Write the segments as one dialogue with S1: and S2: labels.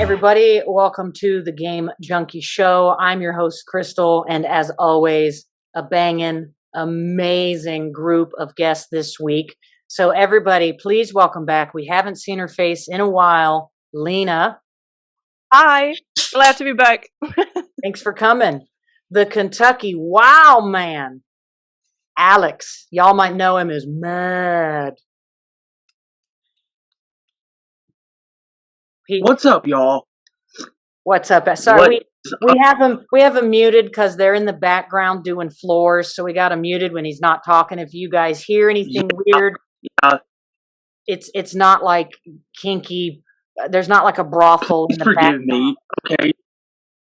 S1: everybody. Welcome to the Game Junkie Show. I'm your host, Crystal, and as always, a banging, amazing group of guests this week. So everybody, please welcome back. We haven't seen her face in a while. Lena.
S2: Hi. Glad to be back.
S1: Thanks for coming. The Kentucky Wow Man, Alex. Y'all might know him as Mad.
S3: What's up, y'all?
S1: What's up? Sorry, we have him muted because they're in the background doing floors, so we got him muted when he's not talking. If you guys hear anything weird, it's not like kinky. There's not like a brothel in the background.
S3: Forgive me, okay?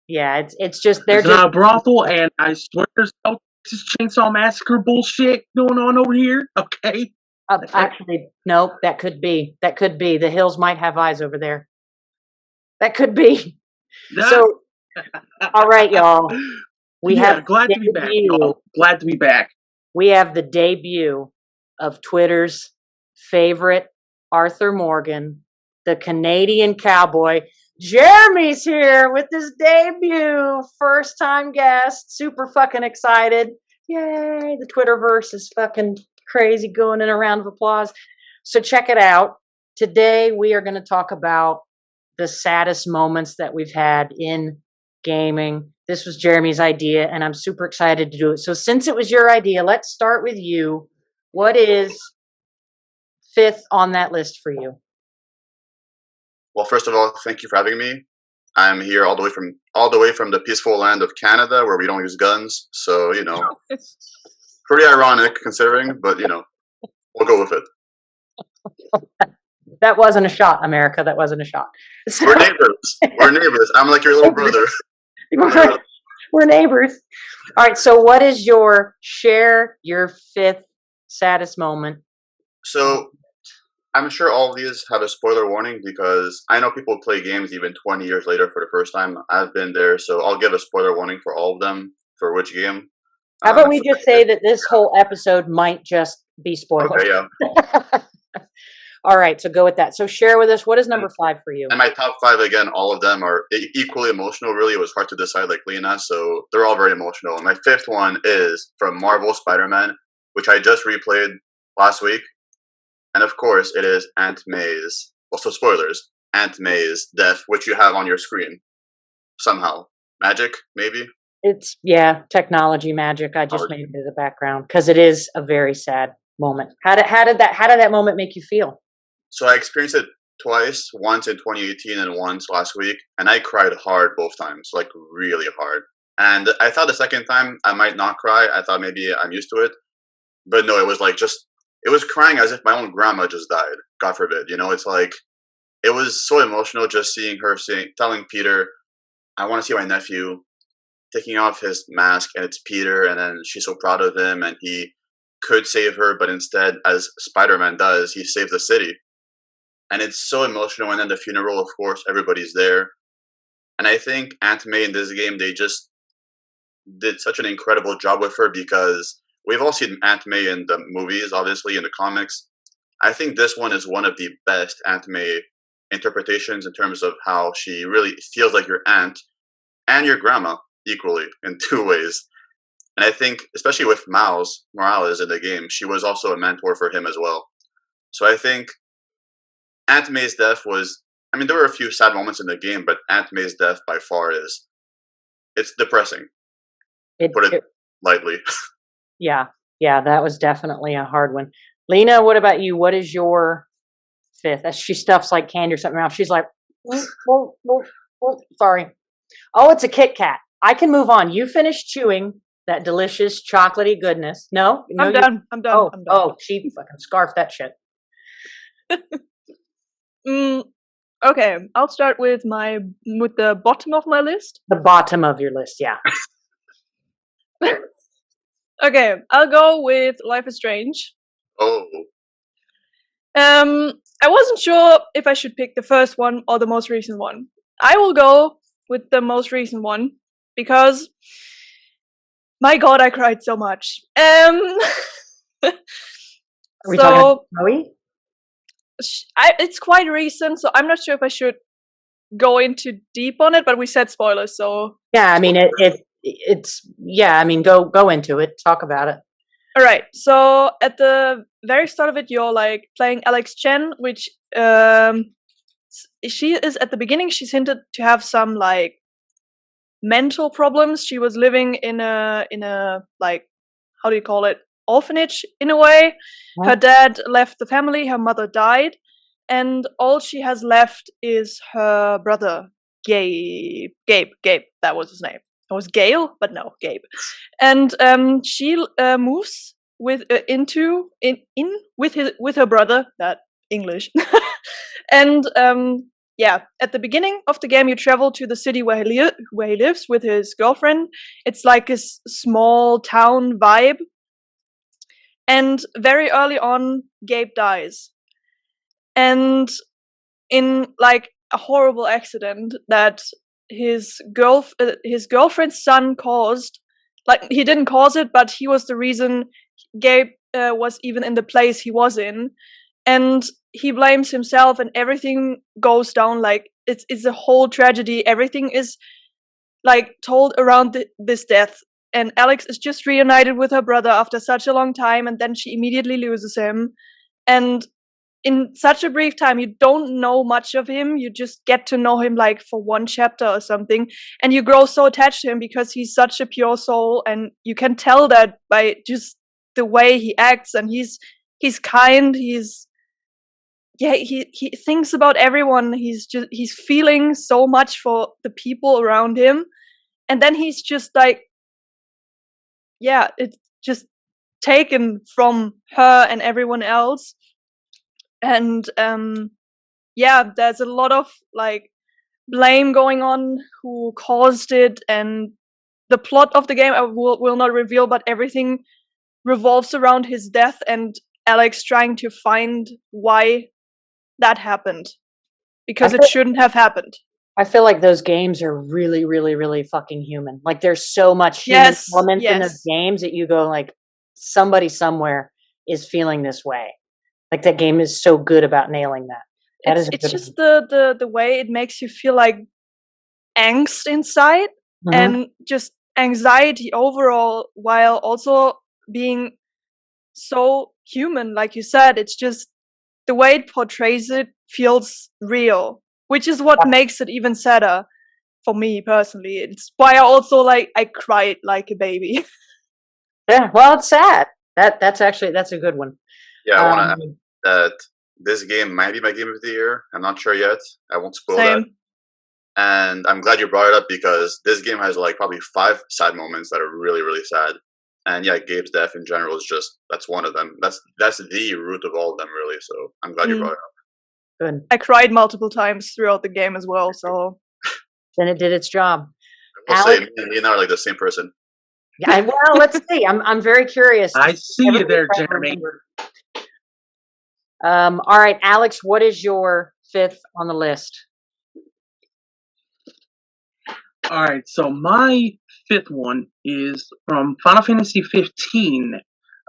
S1: Yeah, it's just
S3: it's not a brothel, and I swear there's no Texas Chainsaw Massacre bullshit going on over here, okay?
S1: Actually, nope. That could be. The hills might have eyes over there. That could be. So, all right, y'all.
S3: Glad to be back, y'all. Glad to be back.
S1: We have the debut of Twitter's favorite Arthur Morgan, the Canadian cowboy. Jeremy's here with his debut. First time guest. Super fucking excited. Yay. The Twitterverse is fucking crazy, going in a round of applause. So check it out. Today we are going to talk about the saddest moments that we've had in gaming. This was Jeremy's idea, and I'm super excited to do it. So since it was your idea, let's start with you. What is fifth on that list for you?
S4: Well, first of all, thank you for having me. I'm here all the way from the peaceful land of Canada, where we don't use guns. So, pretty ironic considering, but we'll go with it.
S1: That wasn't a shot, America. That wasn't a shot. So,
S4: we're neighbors. I'm like your little brother.
S1: We're neighbors. All right. So what is your fifth saddest moment?
S4: So I'm sure all of these have a spoiler warning because I know people play games even 20 years later for the first time. I've been there. So I'll give a spoiler warning for all of them for which game.
S1: How about we just say that this whole episode might just be spoilers?
S4: Okay, yeah.
S1: All right, so go with that. So share with us, what is number 5 for you?
S4: And my top 5, again, all of them are equally emotional, really. It was hard to decide, like Lena, so they're all very emotional. And my fifth one is from Marvel Spider-Man, which I just replayed last week. And of course, it is Aunt May's, also spoilers, Aunt May's death, which you have on your screen. Somehow. Magic, maybe?
S1: It's, technology magic. I just made it in the background because it is a very sad moment. How did that moment make you feel?
S4: So I experienced it twice, once in 2018 and once last week, and I cried hard both times, like really hard. And I thought the second time I might not cry. I thought maybe I'm used to it. But no, it was like it was crying as if my own grandma just died. God forbid, it's like, it was so emotional just seeing her telling Peter, I want to see my nephew, taking off his mask, and it's Peter, and then she's so proud of him, and he could save her, but instead, as Spider-Man does, he saves the city. And it's so emotional. And then the funeral, of course, everybody's there. And I think Aunt May in this game, they just did such an incredible job with her because we've all seen Aunt May in the movies, obviously, in the comics. I think this one is one of the best Aunt May interpretations in terms of how she really feels like your aunt and your grandma equally in 2 ways. And I think, especially with Miles Morales in the game, she was also a mentor for him as well. So I think Aunt May's death there were a few sad moments in the game, but Aunt May's death by far it's depressing. Put it lightly.
S1: Yeah, that was definitely a hard one. Lena, what about you? What is your fifth? She stuffs like candy or something out. She's like, sorry. Oh, it's a Kit Kat. I can move on. You finish chewing that delicious chocolatey goodness. No,
S2: I'm done. I'm done.
S1: Oh, she fucking scarfed that shit.
S2: Okay, I'll start with the bottom of my list.
S1: The bottom of your list, yeah.
S2: Okay, I'll go with Life is Strange.
S4: Oh.
S2: I wasn't sure if I should pick the first one or the most recent one. I will go with the most recent one because, my God, I cried so much.
S1: Are we talking about Chloe?
S2: It's quite recent, so I'm not sure if I should go into deep on it, but we said spoilers, so
S1: Yeah, I mean it's yeah, I mean go into it, talk about it.
S2: all right. So at the very start of it, you're like playing Alex Chen, which she is at the beginning. She's hinted to have some like mental problems. She was living in a like, how do you call it, orphanage in a way.
S1: Yeah.
S2: Her dad left the family. Her mother died, and all she has left is her brother Gabe. That was his name. It was Gail, but no, Gabe. And she moves with with her brother. That English. And yeah, at the beginning of the game, you travel to the city where he lives with his girlfriend. It's like a small town vibe. And very early on, Gabe dies, and in like a horrible accident that his girlfriend's son caused. Like, he didn't cause it, but he was the reason Gabe was even in the place he was in, and he blames himself, and everything goes down. Like, it's a whole tragedy. Everything is like told around this death, and Alex is just reunited with her brother after such a long time, and then she immediately loses him. And in such a brief time, you don't know much of him. You just get to know him like for one chapter or something, and you grow so attached to him because he's such a pure soul, and you can tell that by just the way he acts. And he's kind. He thinks about everyone. He's feeling so much for the people around him, and then he's just like, yeah, it's just taken from her and everyone else. And yeah, there's a lot of like blame going on, who caused it, and the plot of the game I will not reveal, but everything revolves around his death and Alex trying to find why that happened, because it shouldn't have happened.
S1: I feel like those games are really, really, really fucking human. Like, there's so much human elements in those games that you go like, somebody somewhere is feeling this way. Like, that game is so good about nailing that.
S2: It's just the way it makes you feel like angst inside, and just anxiety overall, while also being so human. Like you said, it's just the way it portrays it feels real, which is what makes it even sadder for me personally. It's why I also I cried like a baby.
S1: Yeah, well, it's sad. That's a good one.
S4: Yeah, I want to add that this game might be my game of the year. I'm not sure yet. I won't spoil that. And I'm glad you brought it up, because this game has like probably 5 sad moments that are really, really sad. And yeah, Gabe's death in general is just, that's one of them. That's the root of all of them, really. So I'm glad you brought it up.
S1: Good.
S2: I cried multiple times throughout the game as well. So
S1: then it did its job.
S4: I will say, me and Lena are like the same person.
S1: Yeah, well, let's see. I'm very curious.
S3: I see you there, Jeremy.
S1: All right, Alex, what is your 5th on the list?
S3: All right, so my 5th one is from Final Fantasy 15.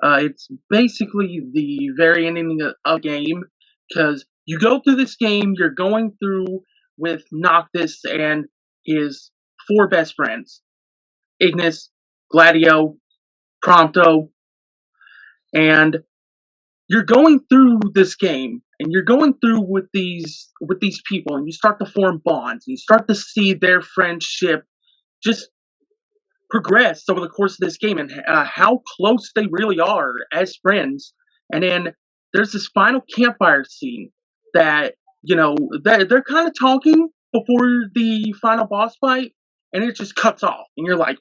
S3: It's basically the very ending of the game, because you go through this game, you're going through with Noctis and his 4 best friends: Ignis, Gladio, Prompto, and you're going through this game, and you're going through with these people, and you start to form bonds, and you start to see their friendship just progress over the course of this game, and how close they really are as friends. And then there's this final campfire scene that, they're kind of talking before the final boss fight, and it just cuts off, and you're like,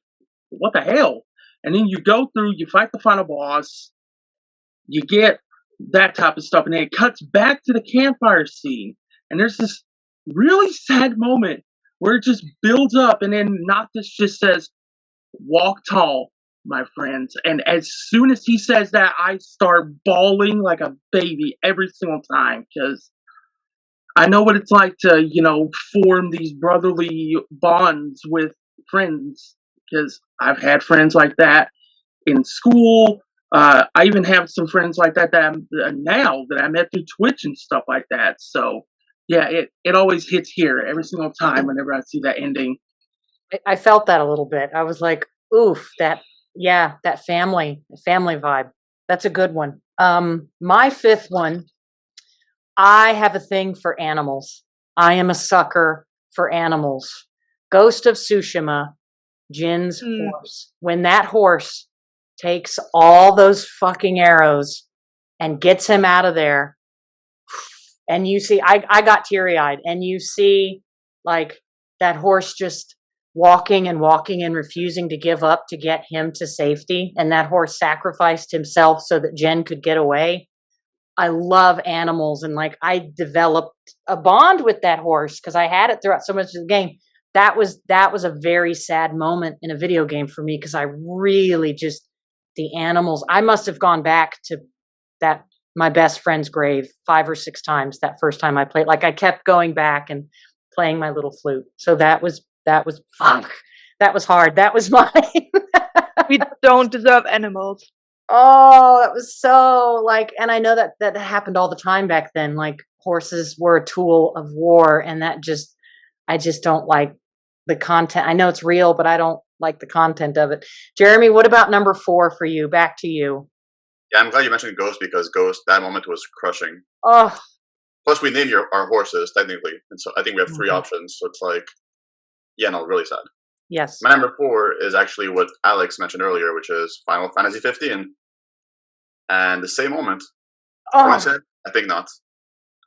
S3: what the hell? And then you go through, you fight the final boss, you get that type of stuff, and then it cuts back to the campfire scene, and there's this really sad moment where it just builds up, and then Noctis just says, "Walk tall, my friends." And as soon as he says that, I start bawling like a baby every single time, because I know what it's like to, form these brotherly bonds with friends, because I've had friends like that in school. I even have some friends like that now that I met through Twitch and stuff like that. So yeah, it always hits here every single time whenever I see that ending.
S1: I felt that a little bit. I was like, oof, that family vibe. That's a good one. My fifth one, I have a thing for animals. I am a sucker for animals. Ghost of Tsushima, Jin's
S2: Mm.
S1: horse. When that horse takes all those fucking arrows and gets him out of there, and you see, I got teary eyed, and you see like that horse just walking and walking and refusing to give up to get him to safety. And that horse sacrificed himself so that Jen could get away. I love animals, and like I developed a bond with that horse because I had it throughout so much of the game. That was a very sad moment in a video game for me because I really just the animals. I must have gone back to that my best friend's grave 5 or 6 times that first time I played. Like I kept going back and playing my little flute. So that was fuck. That was hard. That was mine.
S2: We don't deserve animals.
S1: Oh, that was so like, and I know that happened all the time back then. Like horses were a tool of war, and I just don't like the content. I know it's real, but I don't like the content of it. Jeremy, what about number 4 for you? Back to you.
S4: Yeah, I'm glad you mentioned Ghost because Ghost, that moment was crushing.
S1: Oh,
S4: Plus, we named our horses technically, and so I think we have 3
S1: Mhm.
S4: options. So it's like, yeah, no, really sad.
S1: yes.
S4: My number 4 is actually what Alex mentioned earlier, which is Final Fantasy 15. And the same moment,
S1: Oh,
S4: coincidence? I think not.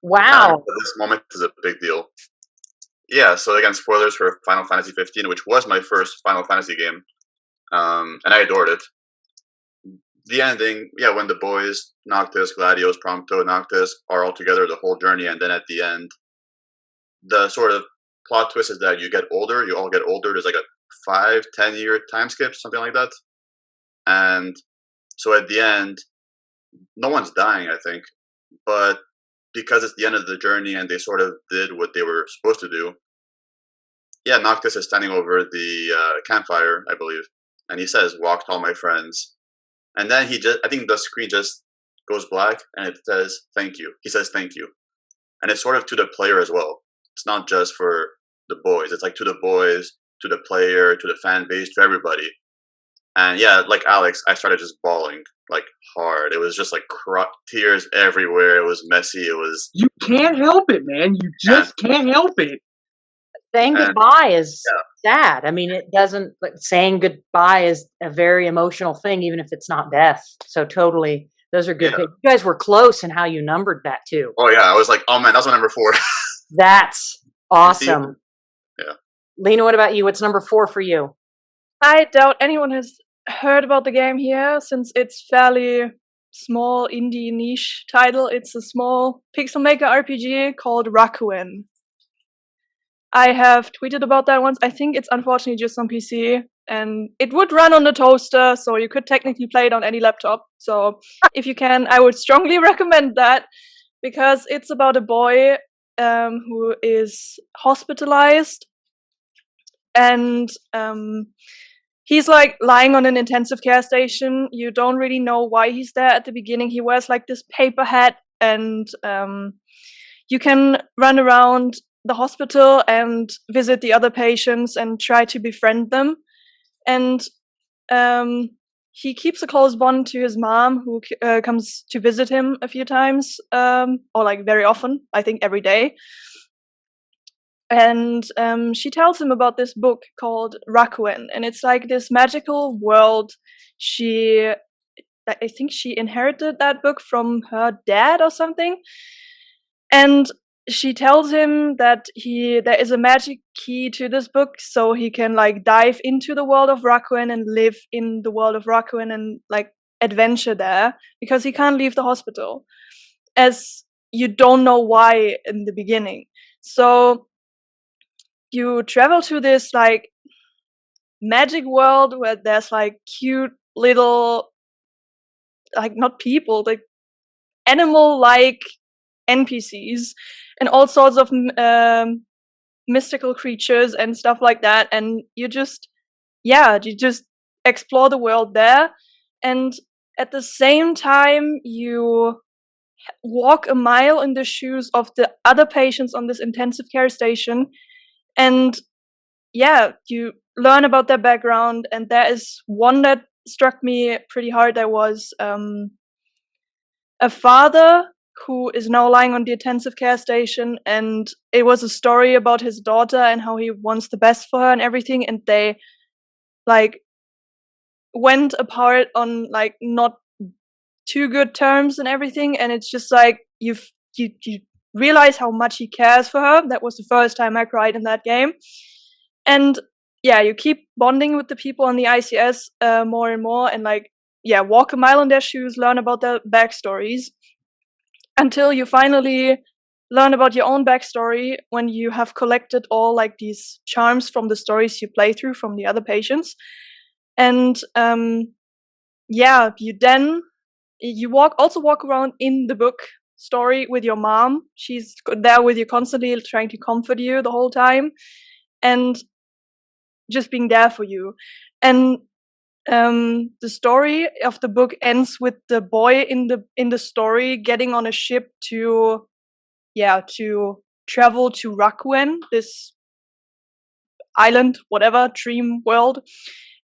S1: wow.
S4: This moment is a big deal. Yeah, so again, spoilers for Final Fantasy 15, which was my first Final Fantasy game, and I adored it. The ending, yeah, when the boys, Noctis, Gladios, Prompto, Noctis, are all together the whole journey, and then at the end, the sort of plot twist is that you get older, you all get older. There's like a 5-10 year time skip, something like that. And so at the end, no one's dying, I think, but because it's the end of the journey and they sort of did what they were supposed to do. Yeah, Noctis is standing over the campfire, I believe, and he says, "Walked all my friends," and then I think the screen just goes black and it says, "Thank you." He says, "Thank you," and it's sort of to the player as well. It's not just for the boys. It's like to the boys, to the player, to the fan base, to everybody. And yeah, like Alex, I started just bawling like hard. It was just like tears everywhere. It was messy. It was
S3: You can't help it, man. You just can't help it.
S1: Saying
S4: and
S1: goodbye is sad. I mean, it doesn't, like, saying goodbye is a very emotional thing, even if it's not death. So totally, those are good.
S4: Yeah.
S1: You guys were close in how you numbered that too.
S4: Oh yeah, I was like, oh man, that's my number 4.
S1: That's awesome.
S4: Yeah.
S1: Lena, what about you? What's number 4 for you?
S2: I doubt anyone has heard about the game here since it's fairly small indie niche title. It's a small pixel maker RPG called Rakuen. I have tweeted about that once. I think it's unfortunately just on PC, and it would run on the toaster, so you could technically play it on any laptop. So if you can, I would strongly recommend that because it's about a boy who is hospitalized, and he's like lying on an intensive care station. You don't really know why he's there at the beginning. He wears like this paper hat, and you can run around the hospital and visit the other patients and try to befriend them. And he keeps a close bond to his mom, who comes to visit him a few times, or like very often, I think every day. And she tells him about this book called Rakuen, and it's like this magical world. I think she inherited that book from her dad or something, and she tells him that there is a magic key to this book, so he can like dive into the world of Rakuen and live in the world of Rakuen and like adventure there, because he can't leave the hospital, as you don't know why in the beginning. So you travel to this like magic world where there's like cute little, like, not people, like animal like NPCs and all sorts of mystical creatures and stuff like that, and you just explore the world there, and at the same time you walk a mile in the shoes of the other patients on this intensive care station, and yeah, you learn about their background. And there is one that struck me pretty hard. There was a father who is now lying on the intensive care station, and it was a story about his daughter and how he wants the best for her and everything, and they like went apart on like not too good terms and everything. And it's just like you realize how much he cares for her. That was the first time I cried in that game. And yeah, you keep bonding with the people on the ICS more and more, and like, yeah, walk a mile in their shoes, learn about their backstories, until you finally learn about your own backstory when you have collected all like these charms from the stories you play through from the other patients. And yeah, you walk around in the book story with your mom. She's there with you constantly, trying to comfort you the whole time, and just being there for you. And the story of the book ends with the boy in the story getting on a ship to travel to Rakuen, this island, whatever, dream world.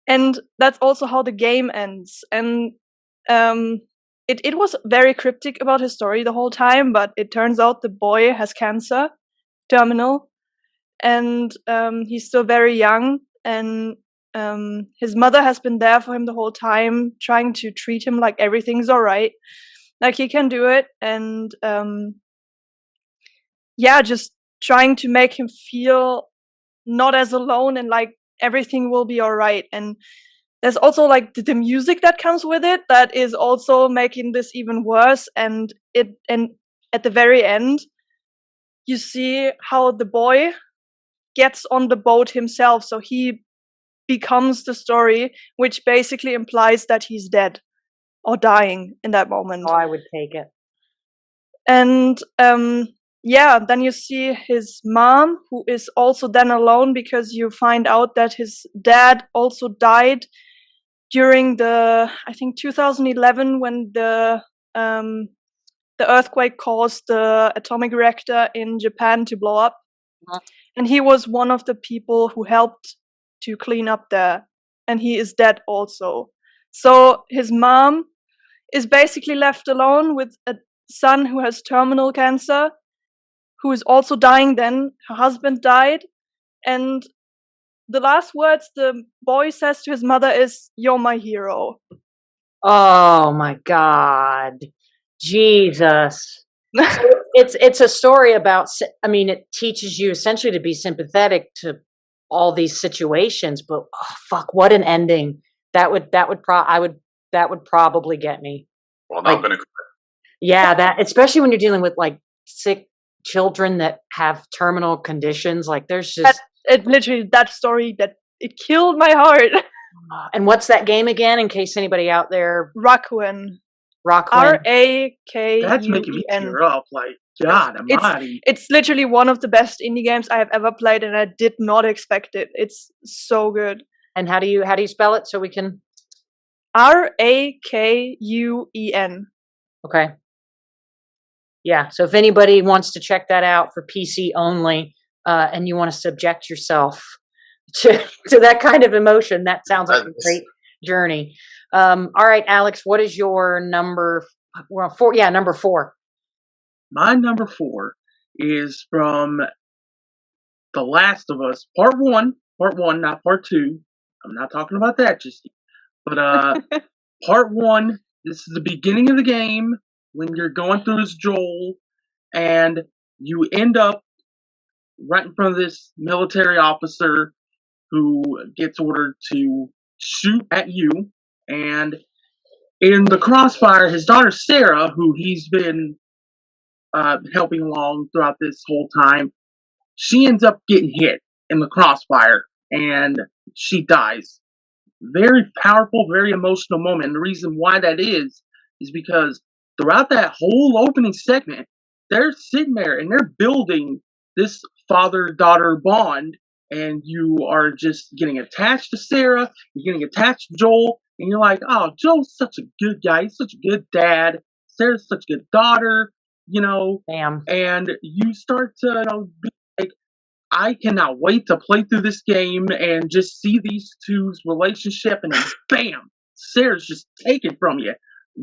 S2: And that's also how the game ends. And it was very cryptic about his story the whole time, but it turns out the boy has cancer, terminal, and he's still very young. And his mother has been there for him the whole time, trying to treat him like everything's all right, like he can do it. And yeah, just trying to make him feel not as alone, and like everything will be all right. And there's also like the music that comes with it that is also making this even worse. And at the very end, you see how the boy gets on the boat himself, so he becomes the story, which basically implies that he's dead or dying in that moment.
S1: Oh, I would take it.
S2: And yeah, then you see his mom, who is also then alone, because you find out that his dad also died during I think 2011, when the earthquake caused the atomic reactor in Japan to blow up.
S1: Uh-huh.
S2: And he was one of the people who helped to clean up there, and he is dead also. So his mom is basically left alone with a son who has terminal cancer, who is also dying then. Her husband died, and the last words the boy says to his mother is, "You're my hero."
S1: Oh my God. Jesus. So it's a story about, I mean, it teaches you essentially to be sympathetic to all these situations, but oh, fuck, what an ending. That would probably get me.
S4: Well, now I'm
S1: Like,
S4: gonna cry.
S1: yeah, that, especially when you're dealing with like sick children that have terminal conditions, like there's just
S2: It literally, that story, that it killed my heart.
S1: and what's that game again, in case anybody out there?
S2: Rakuen.
S1: Rockland.
S2: Rakuen.
S3: That's making me tear up. Like, God almighty.
S2: It's literally one of the best indie games I have ever played, and I did not expect it. It's so good.
S1: And how do you spell it so we can?
S2: Rakuen.
S1: Okay. Yeah. So if anybody wants to check that out for PC only, and you want to subject yourself to that kind of emotion, that sounds like a great journey. All right, Alex, what is your number? Well, 4. Yeah, number 4.
S3: My number 4 is from The Last of Us, Part 1, not Part 2. I'm not talking about that just yet. But Part 1, this is the beginning of the game when you're going through as Joel, and you end up right in front of this military officer who gets ordered to shoot at you. And in the crossfire, his daughter Sarah, who he's been helping along throughout this whole time, she ends up getting hit in the crossfire and she dies. Very powerful, very emotional moment. And the reason why that is because throughout that whole opening segment, they're sitting there and they're building this father-daughter bond, and you are just getting attached to Sarah, you're getting attached to Joel, and you're like, oh, Joel's such a good guy, he's such a good dad, Sarah's such a good daughter,
S1: Damn.
S3: and you start to be like, I cannot wait to play through this game and just see these two's relationship, and then bam, Sarah's just taken from you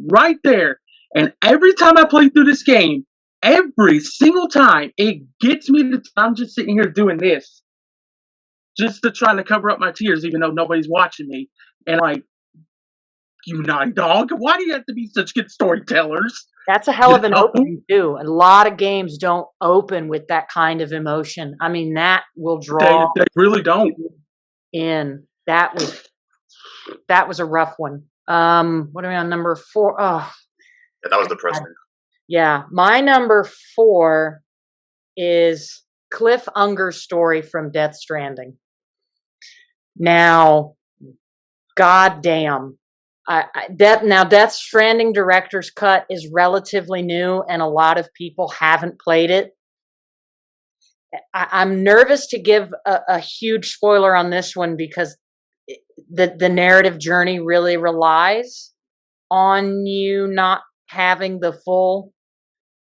S3: right there. And every time I play through this game, every single time, it gets me to. I'm just sitting here doing this, just to try to cover up my tears, even though nobody's watching me. And like, you naughty dog, why do you have to be such good storytellers?
S1: That's a hell of an opening too. A lot of games don't open with that kind of emotion. I mean, that will draw.
S3: They really don't.
S1: In that was a rough one. What are we on number 4? Oh,
S4: Yeah, that was depressing.
S1: yeah. My number 4 is Cliff Unger's story from Death Stranding. Now, goddamn. Death Stranding director's cut is relatively new, and a lot of people haven't played it. I'm nervous to give a huge spoiler on this one because the narrative journey really relies on you not having the full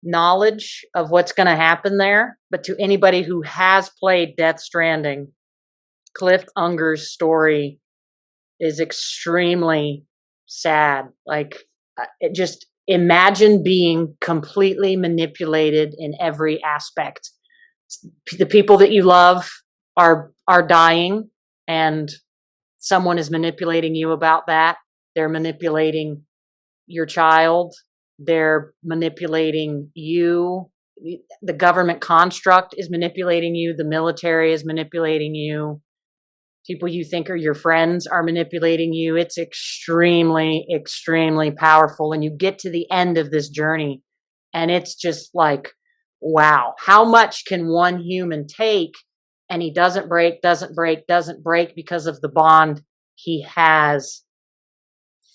S1: knowledge of what's going to happen there. But to anybody who has played Death Stranding, Cliff Unger's story is extremely sad. Like, just imagine being completely manipulated in every aspect. The people that you love are dying, and someone is manipulating you about that. They're manipulating your child. They're manipulating you. The government construct is manipulating you. The military is manipulating you. People you think are your friends are manipulating you. It's extremely, extremely powerful. And you get to the end of this journey, and it's just like, wow, how much can one human take? And he doesn't break because of the bond he has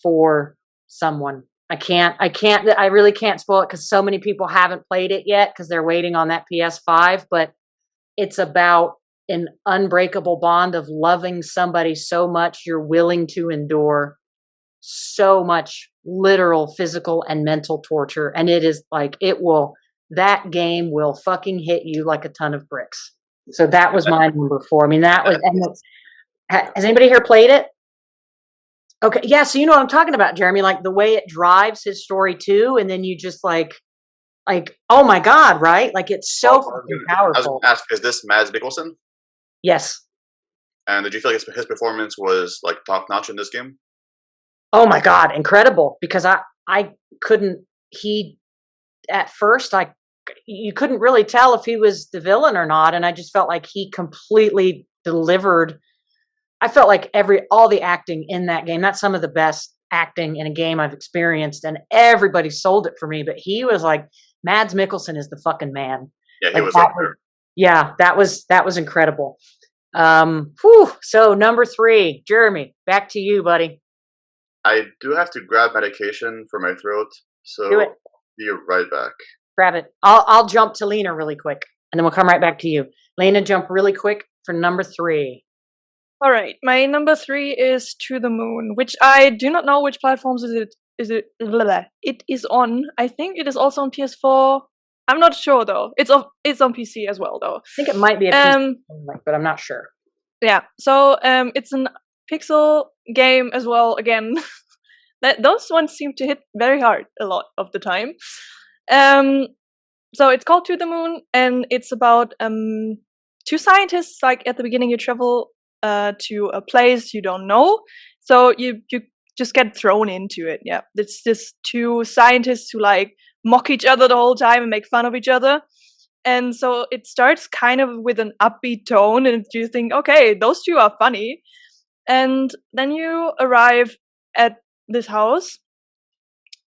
S1: for someone. I really can't spoil it because so many people haven't played it yet because they're waiting on that PS5, but it's about an unbreakable bond of loving somebody so much you're willing to endure so much literal, physical, and mental torture. And it is like, that game will fucking hit you like a ton of bricks. So that was my number 4. I mean, has anybody here played it? Okay. Yeah. So you know what I'm talking about, Jeremy, like the way it drives his story too. And then you just like, oh my God, right? Like it's so fucking powerful.
S4: I was going to ask, is this Mads Mikkelsen?
S1: Yes.
S4: And did you feel like his performance was like top notch in this game?
S1: Oh my God, incredible! Because I couldn't. At first, you couldn't really tell if he was the villain or not, and I just felt like he completely delivered. I felt like all the acting in that game. That's some of the best acting in a game I've experienced, and everybody sold it for me. But he was like, Mads Mikkelsen is the fucking man.
S4: Yeah, he was up there.
S1: Yeah, that was incredible. So number 3, Jeremy, back to you, buddy.
S4: I do have to grab medication for my throat, so
S1: Do it.
S4: be right back.
S1: Grab it. I'll jump to Lena really quick, and then we'll come right back to you. Lena, jump really quick for number 3.
S2: All right, my number 3 is To the Moon, which I do not know which platforms it is on. I think it is also on PS4. I'm not sure though. It's on PC as well though.
S1: I think it might be a PC, but I'm not sure.
S2: Yeah. So it's an pixel game as well. Again, those ones seem to hit very hard a lot of the time. So it's called To the Moon, and it's about 2 scientists. Like at the beginning, you travel to a place you don't know, so you just get thrown into it. Yeah, it's just 2 scientists who like mock each other the whole time and make fun of each other. And so it starts kind of with an upbeat tone, and you think, okay, those 2 are funny. And then you arrive at this house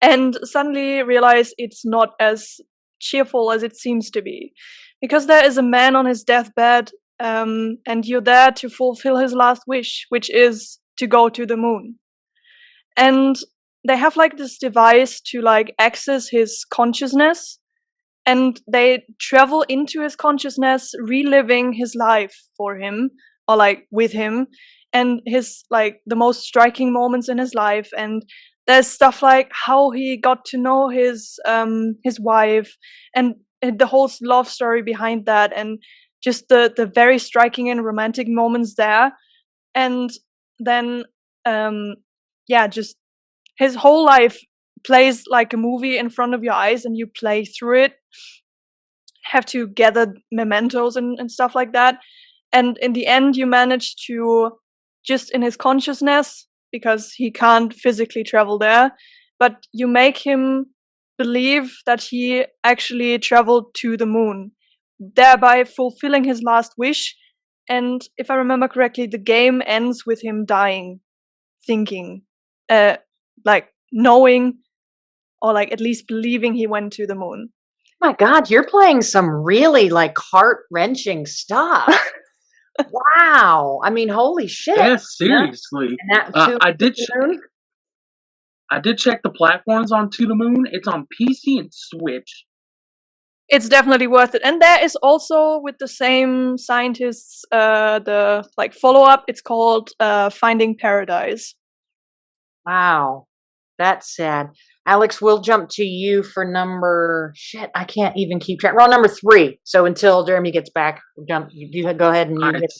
S2: and suddenly realize it's not as cheerful as it seems to be, because there is a man on his deathbed, and you're there to fulfill his last wish, which is to go to the moon. And they have like this device to like access his consciousness, and they travel into his consciousness, reliving his life for him, or like with him, and his like the most striking moments in his life. And there's stuff like how he got to know his wife, and the whole love story behind that, and just the very striking and romantic moments there. And then just his whole life plays like a movie in front of your eyes, and you play through it, have to gather mementos and stuff like that. And in the end, you manage to, just in his consciousness, because he can't physically travel there, but you make him believe that he actually traveled to the moon, thereby fulfilling his last wish. And if I remember correctly, the game ends with him dying, thinking, like knowing, or like at least believing he went to the moon.
S1: My God, you're playing some really like heart-wrenching stuff. Wow. I mean, holy shit.
S3: Yeah, seriously.
S1: And that
S3: I did check the platforms on To the Moon. It's on PC and Switch.
S2: It's definitely worth it. And there is also, with the same scientists, the like follow-up. It's called Finding Paradise.
S1: Wow. That's sad. Alex, we'll jump to you for number I can't even keep track. We're on number 3. So until Jeremy gets back, you go ahead and you
S3: Right,
S1: hit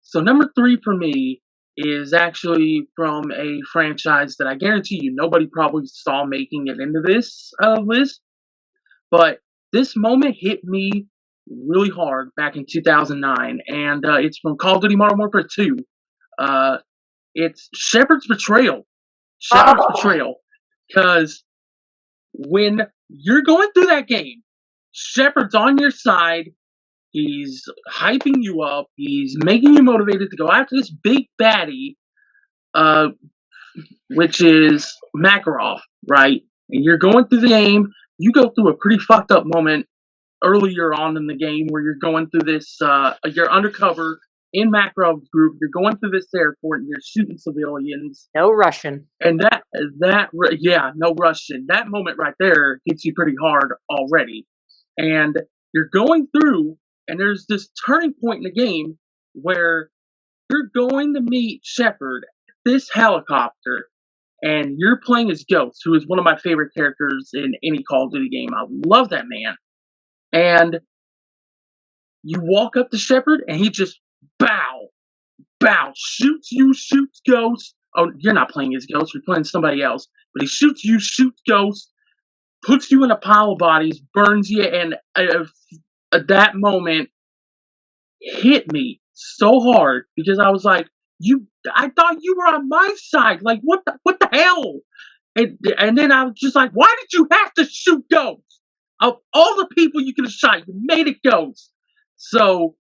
S3: so number 3 for me is actually from a franchise that I guarantee you nobody probably saw making it into this list. But this moment hit me really hard back in 2009, and it's from Call of Duty Modern Warfare 2. It's Shepard's Betrayal. Betrayal. Because when you're going through that game, Shepard's on your side. He's hyping you up. He's making you motivated to go after this big baddie, which is Makarov, right? And you're going through the game. You go through a pretty fucked up moment earlier on in the game where you're going through this, you're undercover in Makarov's group. You're going through this airport and you're shooting civilians.
S1: No Russian.
S3: And no Russian. That moment right there hits you pretty hard already. And you're going through, and there's this turning point in the game where you're going to meet Shepard, this helicopter, and you're playing as Ghost, who is one of my favorite characters in any Call of Duty game. I love that man. And you walk up to Shepard, and he just shoots you, shoots Ghost. Oh, you're not playing as Ghost, you're playing somebody else. But he shoots you, shoots Ghost, puts you in a pile of bodies, burns you, and that moment hit me so hard because I was like, I thought you were on my side. Like, what the hell? And then I was just like, why did you have to shoot Ghost? Of all the people you could have shot, you made it Ghost. So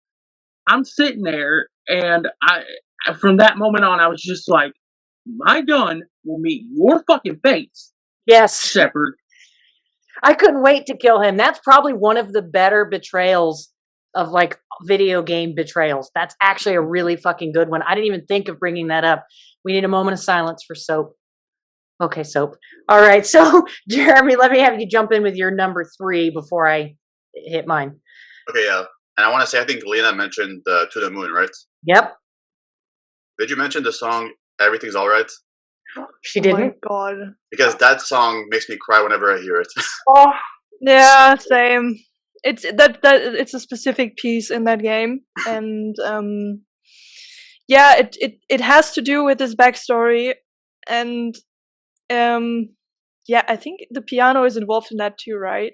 S3: I'm sitting there, and from that moment on, I was just like, my gun will meet your fucking face.
S1: Yes.
S3: Shepard.
S1: I couldn't wait to kill him. That's probably one of the better betrayals of like video game betrayals. That's actually a really fucking good one. I didn't even think of bringing that up. We need a moment of silence for Soap. Okay, Soap. All right. So, Jeremy, let me have you jump in with your number 3 before I hit mine.
S4: Okay, yeah. And I want to say, I think Lena mentioned To the Moon, right?
S1: Yep.
S4: Did you mention the song Everything's Alright?
S1: She didn't.
S2: Oh my God.
S4: Because that song makes me cry whenever I hear it.
S2: Oh, yeah, same. It's it's a specific piece in that game, and it has to do with his backstory, and I think the piano is involved in that too, right?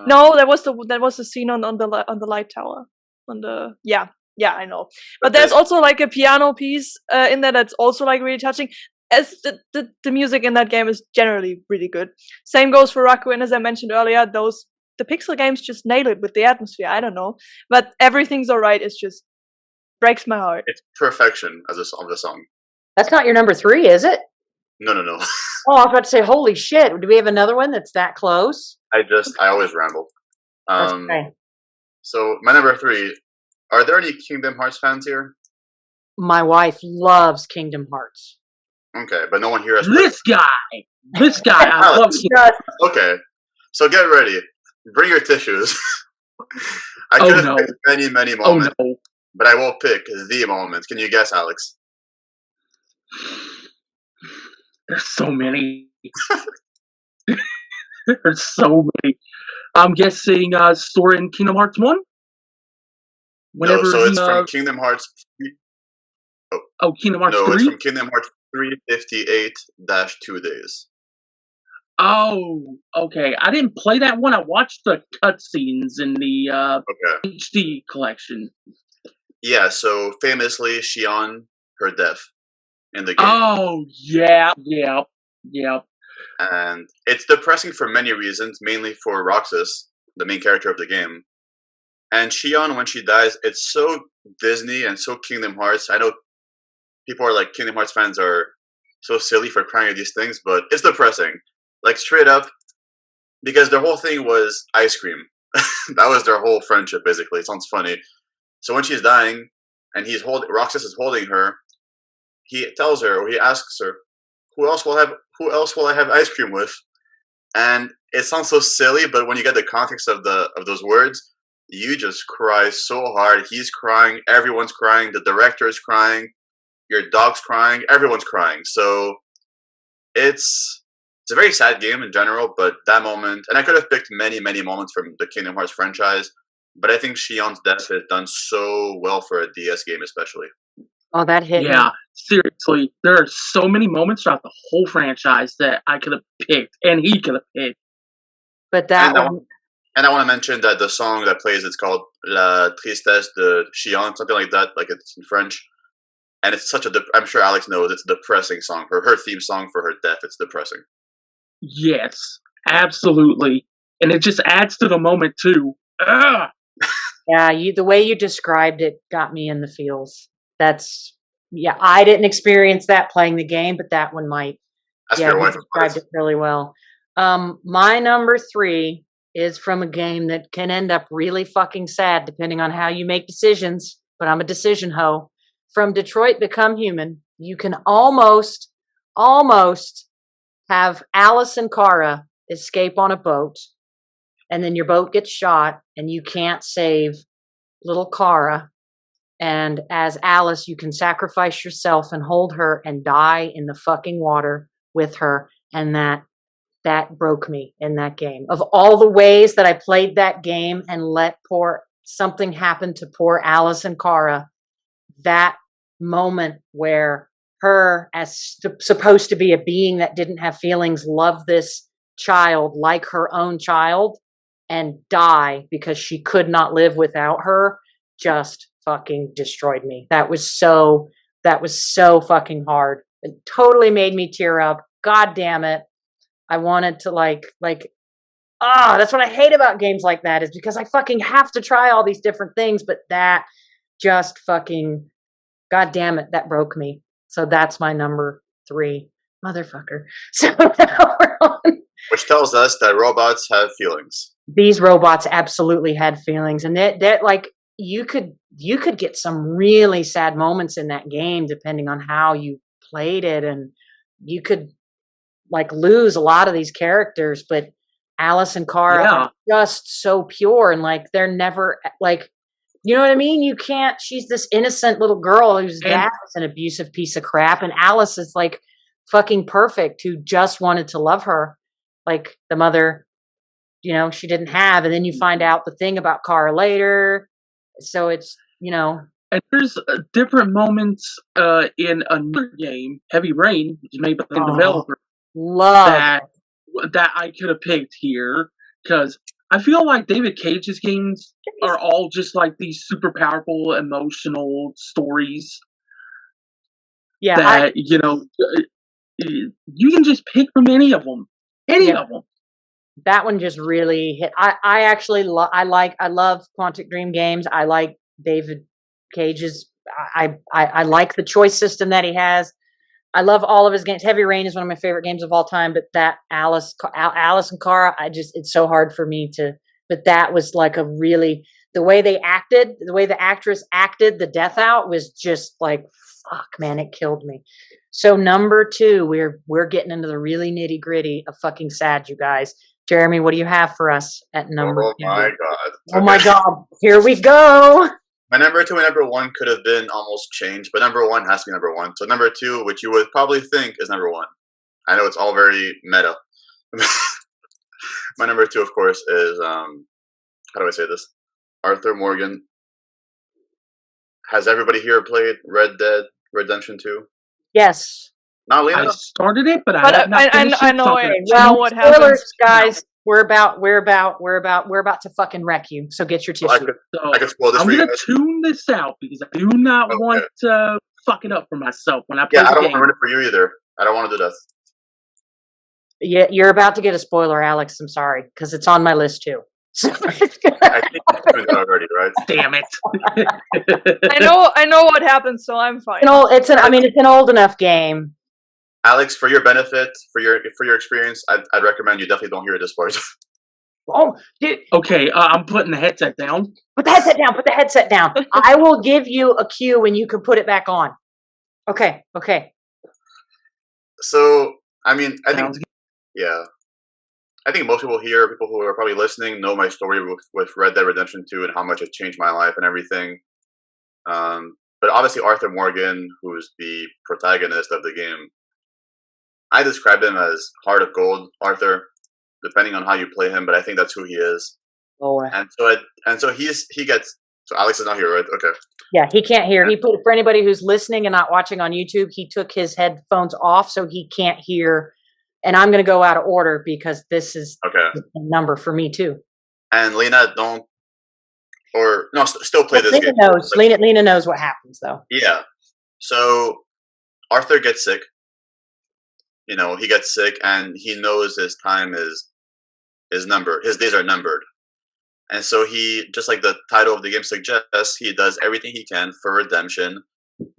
S2: No, that was the scene on the light tower, I know. But there's also like a piano piece in there that's also like really touching. As the music in that game is generally really good. Same goes for Raku, and as I mentioned earlier, the Pixel games just nail it with the atmosphere. I don't know, but Everything's Alright is just breaks my heart.
S4: It's perfection of the song.
S1: That's not your number 3, is it?
S4: No.
S1: Oh, I was about to say, holy shit. Do we have another one that's that close?
S4: I always ramble.
S1: That's okay.
S4: So my number 3, are there any Kingdom Hearts fans here?
S1: My wife loves Kingdom Hearts.
S4: Okay, but no one here has
S3: This guy, I love him.
S4: Okay, so get ready. Bring your tissues. I could have picked many moments, but I will pick the moment. Can you guess, Alex?
S3: There's so many. There's so many. I'm guessing Sora in Kingdom Hearts 1?
S4: No,
S3: Whenever
S4: so
S3: he,
S4: it's from Kingdom Hearts. Oh,
S3: Kingdom Hearts
S4: no, it's
S3: 3?
S4: from Kingdom Hearts 358-2 days.
S3: Oh, okay. I didn't play that one. I watched the cutscenes in the
S4: Okay.
S3: HD collection.
S4: Yeah, so famously, Xion, her death in the game.
S3: Oh, yeah.
S4: And it's depressing for many reasons, mainly for Roxas, the main character of the game. And Xion, when she dies, it's so Disney and so Kingdom Hearts. I know people are like, Kingdom Hearts fans are so silly for crying at these things, but it's depressing. Like, straight up, because their whole thing was ice cream. That was their whole friendship, basically. It sounds funny. So when she's dying, and Roxas is holding her, he tells her, or he asks her, who else will I have ice cream with? And it sounds so silly, but when you get the context of those words, you just cry so hard. He's crying, everyone's crying, the director is crying, your dog's crying, everyone's crying. So it's a very sad game in general, but that moment, and I could have picked many, many moments from the Kingdom Hearts franchise, but I think Xion's death is done so well for a DS game, especially.
S1: Oh, that hit me.
S3: Yeah, seriously. There are so many moments throughout the whole franchise that I could have picked, and he could have picked.
S1: But that
S4: And
S1: one,
S4: I want to mention that the song that plays, it's called La Tristesse de Xion, something like that, like it's in French. And it's such I'm sure Alex knows, it's a depressing song. Her theme song for her death, it's depressing.
S3: Yes, absolutely. And it just adds to the moment, too. Ugh!
S1: yeah, the way you described it got me in the feels. Yeah, I didn't experience that playing the game, but that one might.
S4: Ask
S1: Yeah,
S4: your
S1: you
S4: wife,
S1: described it really well. My number 3 is from a game that can end up really fucking sad depending on how you make decisions, but I'm a decision hoe. From Detroit Become Human, you can almost have Alice and Kara escape on a boat, and then your boat gets shot, and you can't save little Kara. And as Alice, you can sacrifice yourself and hold her and die in the fucking water with her. And that broke me in that game. Of all the ways that I played that game and let something happen to poor Alice and Kara, that moment where her, as supposed to be a being that didn't have feelings, love this child like her own child and die because she could not live without her, just fucking destroyed me. That was so fucking hard. It totally made me tear up. God damn it. I wanted to that's what I hate about games like that, is because I fucking have to try all these different things, but that just fucking, God damn it, that broke me. So that's my number 3. Motherfucker. So now we're on.
S4: which tells us that robots have feelings.
S1: These robots absolutely had feelings, and that like you could get some really sad moments in that game depending on how you played it, and you could like lose a lot of these characters, but Alice and Kara are just so pure, and like they're never like, you know what I mean? You can't, she's this innocent little girl whose dad is an abusive piece of crap, and Alice is like fucking perfect, who just wanted to love her like the mother, she didn't have. And then you find out the thing about Kara later. So it's,
S3: And there's different moments in another game, Heavy Rain, which is made by the same developer, that I could have picked here, because I feel like David Cage's games are all just like these super powerful, emotional stories.
S1: Yeah,
S3: that you can just pick from any of them. Of them.
S1: That one just really hit. I actually I love Quantic Dream games. I like David Cage's. I like the choice system that he has. I love all of his games. Heavy Rain is one of my favorite games of all time. But that Alice and Kara, it's so hard for me to. But that was like the way they acted, the way the actress acted the death out was just like, fuck, man, it killed me. So number 2, we're getting into the really nitty gritty of fucking sad, you guys. Jeremy, what do you have for us at number 2?
S4: Oh my god.
S1: Oh my god. Here we go.
S4: My number 2 and number 1 could have been almost changed, but number 1 has to be number 1. So number 2, which you would probably think is number 1, I know it's all very meta. My number 2, of course, is how do I say this? Arthur Morgan. Has everybody here played Red Dead Redemption 2?
S1: Yes.
S4: Not
S3: I
S4: Lena?
S3: started it, but I
S2: But
S3: have not finished
S2: I
S3: it.
S2: know
S3: so
S2: it.
S3: I'm gonna
S2: Well,
S3: choose
S2: what
S1: Spoilers,
S2: happens?
S1: guys. We're about to fucking wreck you. So get your
S4: Well, I
S1: tissue.
S4: could
S3: So
S4: spoil this
S3: I'm
S4: for you
S3: gonna
S4: guys.
S3: tune this out because I do not
S4: Okay.
S3: want to fuck it up for myself when I play
S4: Yeah, I
S3: the
S4: don't
S3: game.
S4: want to ruin it for you either. I don't want to do that.
S1: Yeah, you're about to get a spoiler, Alex. I'm sorry, because it's on my list too. So
S4: I think you tuned out already, right?
S3: Damn it!
S2: I know what happens, so I'm fine.
S1: it's an old enough game.
S4: Alex, for your benefit, for your experience, I'd recommend you definitely don't hear this part.
S1: Oh, dude,
S3: Okay, I'm putting the headset down.
S1: put the headset down. Put the headset down. I will give you a cue and you can put it back on. Okay.
S4: So, I mean, I think,
S3: Sounds good.
S4: yeah. I think most people here, people who are probably listening, know my story with Red Dead Redemption 2 and how much it changed my life and everything. But obviously, Arthur Morgan, who's the protagonist of the game, I describe him as Heart of Gold, Arthur, depending on how you play him. But I think that's who he is.
S1: Oh,
S4: And so he gets. So Alex is not here, right? Okay.
S1: yeah. He can't hear. He put for anybody who's listening and not watching on YouTube. He took his headphones off so he can't hear. And I'm going to go out of order because this is
S4: Okay.
S1: a number for me too.
S4: And Lena, don't or no, still play this
S1: Lena
S4: game.
S1: knows. Lena knows what happens though.
S4: Yeah. So Arthur gets sick. You know, he gets sick and he knows his time is numbered. His days are numbered. And so he, just like the title of the game suggests, he does everything he can for redemption.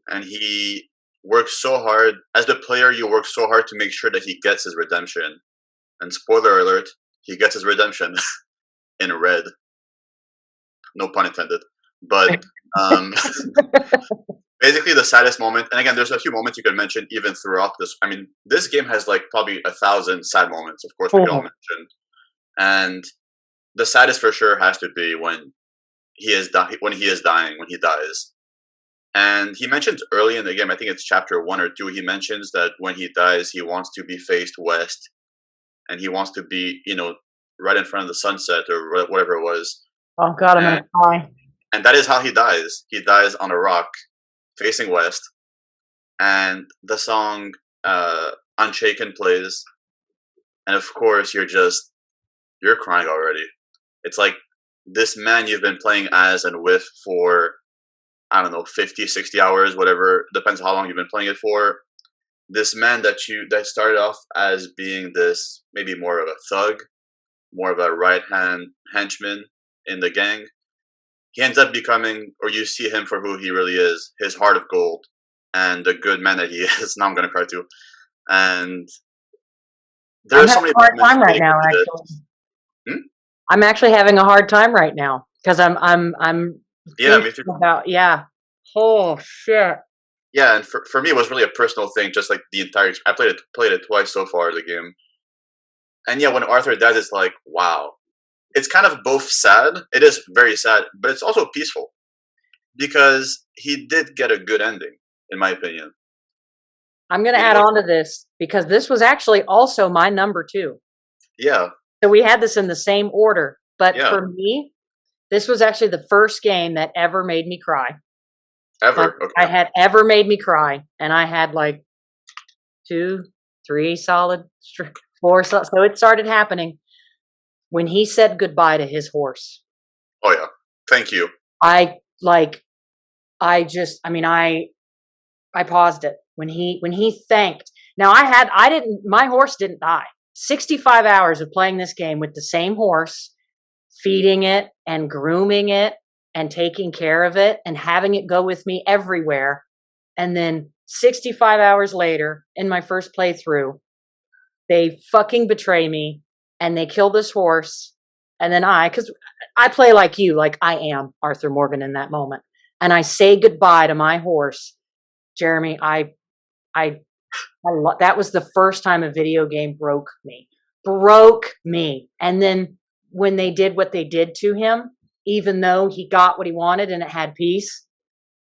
S4: And he works so hard. As the player, you work so hard to make sure that he gets his redemption. And spoiler alert, he gets his redemption in red. No pun intended. But basically the saddest moment, and again, there's a few moments you could mention even throughout this. I mean, this game has like probably 1,000 sad moments, of course, we can all mention. And the saddest for sure has to be when he is dying, when he dies. And he mentions early in the game, I think it's chapter 1 or 2, he mentions that when he dies, he wants to be faced west, and he wants to be, right in front of the sunset or whatever it was.
S1: Oh God, I'm going to cry.
S4: And that is how he dies. He dies on a rock, facing west, and the song "Unshaken" plays, and of course you're crying already. It's like this man you've been playing as and with for, I don't know, 50, 60 hours, whatever, depends how long you've been playing it for. This man that started off as being this, maybe more of a thug, more of a right-hand henchman in the gang, he ends up becoming, or you see him for who he really is, his heart of gold, and the good man that he is. Now I'm going to cry too. And
S1: I'm having a hard time right now, actually. I'm actually having a hard time right now because I'm
S4: yeah, me too.
S1: Oh shit.
S4: Yeah, and for me it was really a personal thing, just like the entire. I played it twice so far, the game. And yeah, when Arthur dies, it's like, wow. It's kind of both sad. It is very sad, but it's also peaceful because he did get a good ending, in my opinion.
S1: I'm going to add on to this because this was actually also my number 2.
S4: Yeah.
S1: So we had this in the same order, but for me, this was actually the first game that ever made me cry.
S4: Ever? Okay.
S1: I had ever made me cry, and I had like 2, 3 solid, 4 solid. So it started happening when he said goodbye to his horse.
S4: Oh yeah. Thank you.
S1: I paused it when he thanked. Now my horse didn't die. 65 hours of playing this game with the same horse, feeding it and grooming it and taking care of it and having it go with me everywhere. And then 65 hours later, in my first playthrough, they fucking betray me and they kill this horse. And then because I play like you, like I am Arthur Morgan in that moment. And I say goodbye to my horse. Jeremy, that was the first time a video game broke me. And then when they did what they did to him, even though he got what he wanted and it had peace,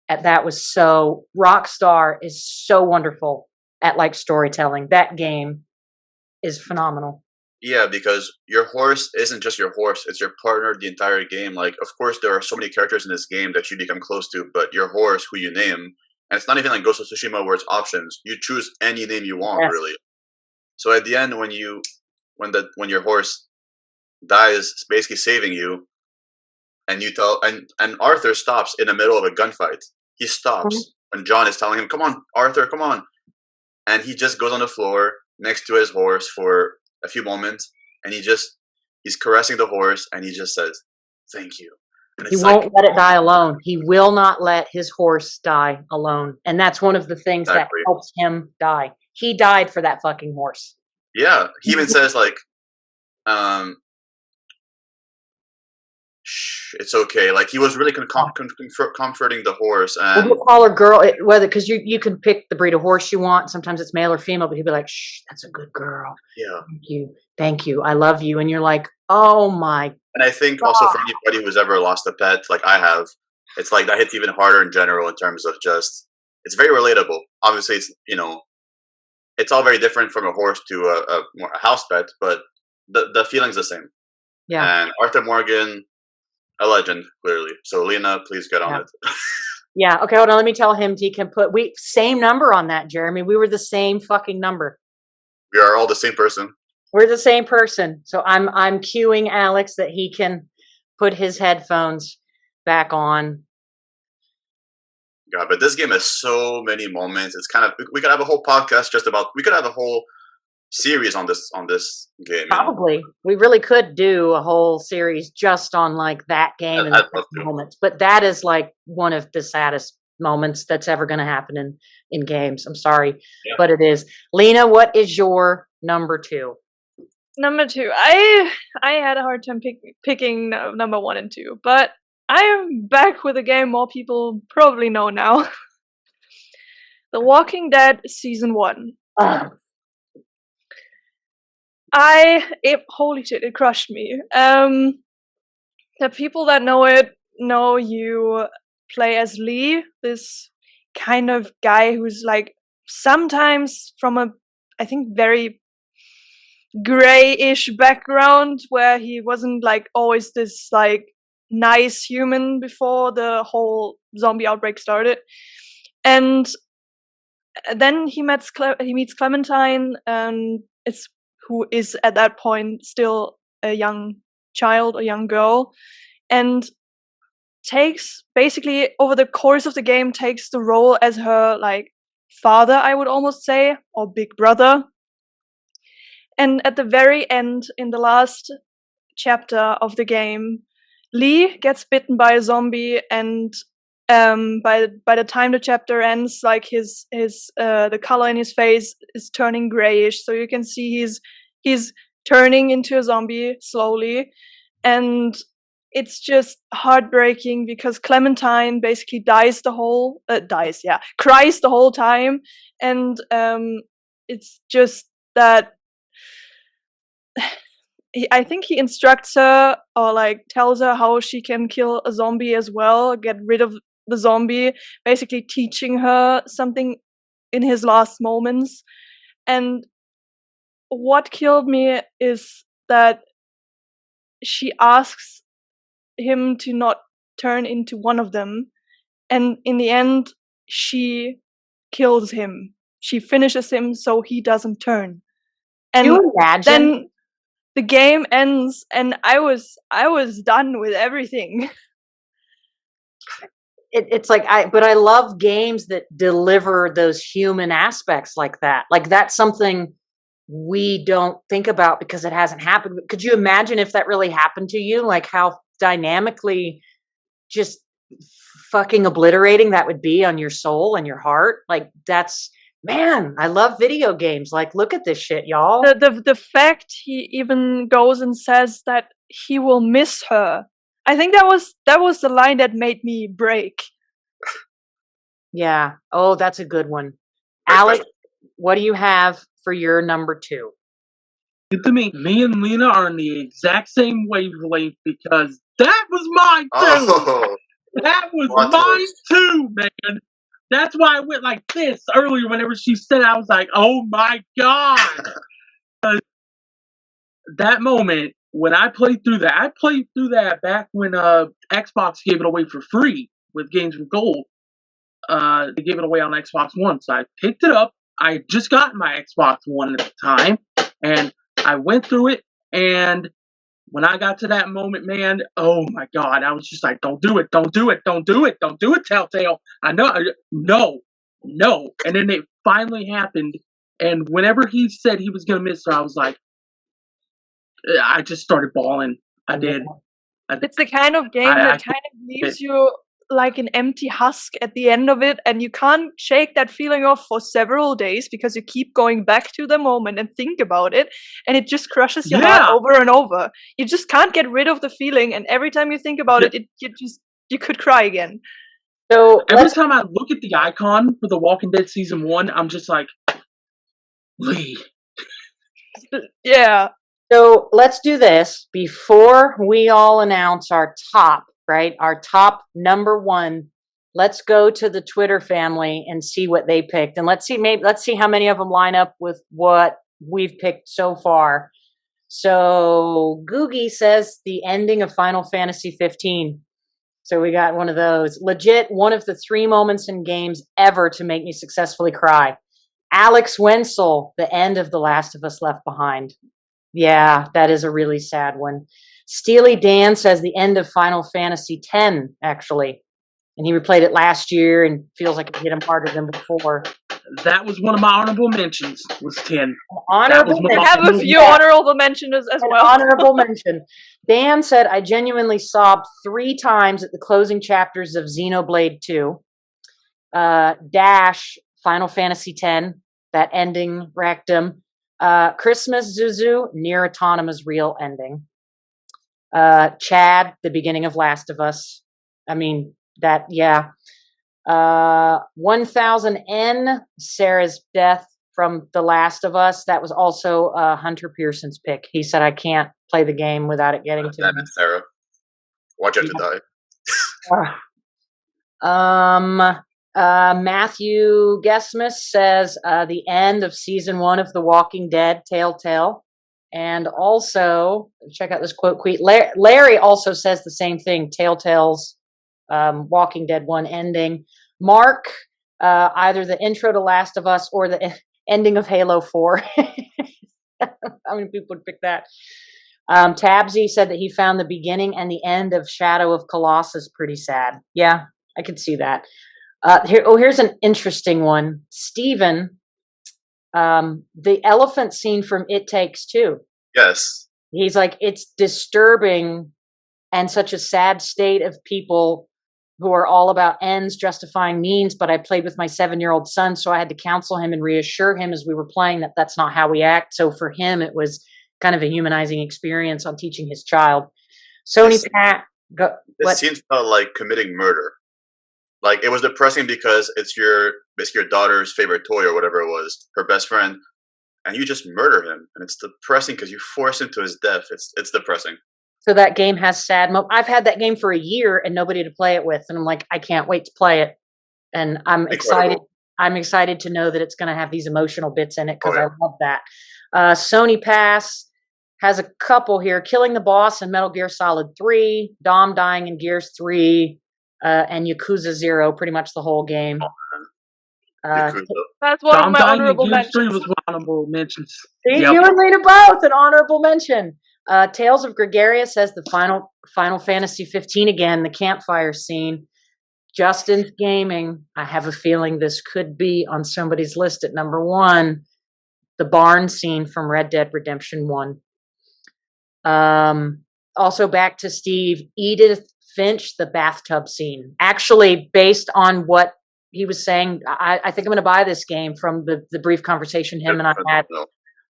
S1: that was so, Rockstar is so wonderful at like storytelling. That game is phenomenal.
S4: Yeah, because your horse isn't just your horse; it's your partner the entire game. Like, of course, there are so many characters in this game that you become close to, but your horse, who you name, and it's not even like Ghost of Tsushima where it's options. You choose any name you want,
S1: Yes.
S4: really. So at the end, when your horse dies, it's basically saving you, and you tell and Arthur stops in the middle of a gunfight. He stops when John is telling him, "Come on, Arthur, come on," and he just goes on the floor next to his horse for a few moments, and he's caressing the horse, and he just says, "Thank you." And
S1: He
S4: it's
S1: won't
S4: like,
S1: let it die alone. He will not let his horse die alone. And that's one of the things that
S4: exactly.
S1: helps him die. He died for that fucking horse.
S4: Yeah, he even says like, "Shh, it's okay." Like he was really comforting the horse, and
S1: We'll call her girl, whether because you can pick the breed of horse you want. Sometimes it's male or female, but he'll be like, "Shh, that's a good girl.
S4: yeah.
S1: Thank you, I love you." And you're like, "Oh my."
S4: And I think also for anybody who's ever lost a pet, like I have, it's like that hits even harder in general in terms of just it's very relatable. Obviously, it's all very different from a horse to a house pet, but the feeling's the same.
S1: Yeah.
S4: And Arthur Morgan, a legend, clearly. So Lena, please get on it.
S1: Yeah. Okay, hold on. Let me tell him he can put same number on that, Jeremy. We were the same fucking number.
S4: We are all the same person.
S1: We're the same person. So I'm cueing Alex that he can put his headphones back on.
S4: God, but this game has so many moments. It's kind of we could have a whole podcast just about. We could have a whole series on this game.
S1: Probably. We really could do a whole series just on like that game and
S4: I'd
S1: the
S4: love to.
S1: moments. But that is like one of the saddest moments that's ever going to happen in games. I'm sorry, but it is. Lena, what is your number 2?
S2: Number 2. I had a hard time picking number 1 and 2, but I am back with a game more people probably know now. The Walking Dead Season 1. Holy shit, it crushed me. The people that know it know you play as Lee, this kind of guy who's like sometimes from a, I think, very grayish background where he wasn't like always this like nice human before the whole zombie outbreak started. And then he meets Clementine, who is at that point still a young child, a young girl, and takes basically over the course of the game takes the role as her like father, I would almost say, or big brother. And at the very end, in the last chapter of the game, Lee gets bitten by a zombie, and by the time the chapter ends, like the color in his face is turning grayish, so you can see he's turning into a zombie slowly, and it's just heartbreaking because Clementine basically cries the whole time, and it's just that I think he instructs her or like tells her how she can kill a zombie as well, get rid of the zombie, basically teaching her something in his last moments. And what killed me is that she asks him to not turn into one of them, and in the end she kills him. She finishes him so he doesn't turn. And
S1: you imagine?
S2: Then the game ends, and I was done with everything.
S1: It's like but I love games that deliver those human aspects like that. Like that's something we don't think about because it hasn't happened. Could you imagine if that really happened to you? Like how dynamically just fucking obliterating that would be on your soul and your heart. Like that's, man, I love video games. Like, look at this shit, y'all.
S2: The fact he even goes and says that he will miss her. I think that was the line that made me break.
S1: Yeah. Oh, that's a good one. Alex, what do you have for your number 2?
S3: To me and Lena are on the exact same wavelength because that was mine too.
S4: Oh,
S3: that was mine too, man. That's why I went like this earlier. Whenever she said, I was like, "Oh my god!" that moment when I played through that back when Xbox gave it away for free with Games with Gold. They gave it away on Xbox One, so I picked it up. I had just got my Xbox One at the time, and I went through it. And when I got to that moment, man, oh my God, I was just like, "Don't do it! Don't do it! Don't do it! Don't do it, Telltale!" I know, no. And then it finally happened. And whenever he said he was gonna miss her, I was like, I just started bawling. I did.
S2: It's the kind of game that kind of leaves you like an empty husk at the end of it, and you can't shake that feeling off for several days because you keep going back to the moment and think about it, and it just crushes your heart over and over. You just can't get rid of the feeling, and every time you think about it, you could cry again.
S1: So
S3: every time I look at the icon for The Walking Dead season 1, I'm just like, Lee.
S2: Yeah.
S1: So let's do this before we all announce our top, right? Our top number one. Let's go to the Twitter family and see what they picked. And let's see how many of them line up with what we've picked so far. So Googie says the ending of Final Fantasy 15. So we got one of those. Legit, one of the 3 moments in games ever to make me successfully cry. Alex Wenzel, the end of The Last of Us Left Behind. Yeah, that is a really sad one. Steely Dan says the end of Final Fantasy X, actually. And he replayed it last year and feels like it hit him harder than before.
S3: That was one of my honorable mentions, was 10.
S1: Honorable
S2: mention. I have a few honorable mentions as well.
S1: Honorable mention. Dan said, I genuinely sobbed 3 times at the closing chapters of Xenoblade 2. Dash, Final Fantasy X, that ending wrecked him. Christmas Zuzu, Near Autonoma's real ending. Chad, the beginning of Last of Us. I mean, that, yeah. 1000N, Sarah's death from The Last of Us. That was also Hunter Pearson's pick. He said, I can't play the game without it getting to me.
S4: Damn it, Sarah. Watch out to
S1: die. Matthew Gesmus says the end of season 1 of The Walking Dead, Telltale. And also, check out this quote. Larry also says the same thing, Telltale's Walking Dead 1 ending. Mark, either the intro to Last of Us or the ending of Halo 4. How many people would pick that? Tabsy said that he found the beginning and the end of Shadow of Colossus pretty sad. Yeah, I could see that. Here's an interesting one. Steven, the elephant scene from It Takes Two.
S4: Yes.
S1: He's like, it's disturbing and such a sad state of people who are all about ends justifying means, but I played with my 7-year-old son, so I had to counsel him and reassure him as we were playing that that's not how we act. So for him, it was kind of a humanizing experience on teaching his child. Sony Pat,
S4: this scene felt like committing murder. Like, it was depressing because it's basically your daughter's favorite toy or whatever it was, her best friend, and you just murder him. And it's depressing because you force him to his death. It's depressing.
S1: So that game has sad moments. I've had that game for a year and nobody to play it with. And I'm like, I can't wait to play it. And I'm excited. I'm excited to know that it's going to have these emotional bits in it because I love that. Sony Pass has a couple here. Killing the Boss in Metal Gear Solid 3, Dom dying in Gears 3, and Yakuza 0, pretty much the whole game.
S2: That's one of my honorable mentions.
S3: Was honorable mentions.
S1: See, you and Lena both an honorable mention. Tales of Gregaria says the Final Fantasy 15 again, the campfire scene. Justin's Gaming, I have a feeling this could be on somebody's list at number 1. The barn scene from Red Dead Redemption 1. Also back to Steve, Edith Finch, the bathtub scene. Actually, based on what he was saying, I think I'm going to buy this game from the brief conversation him and I had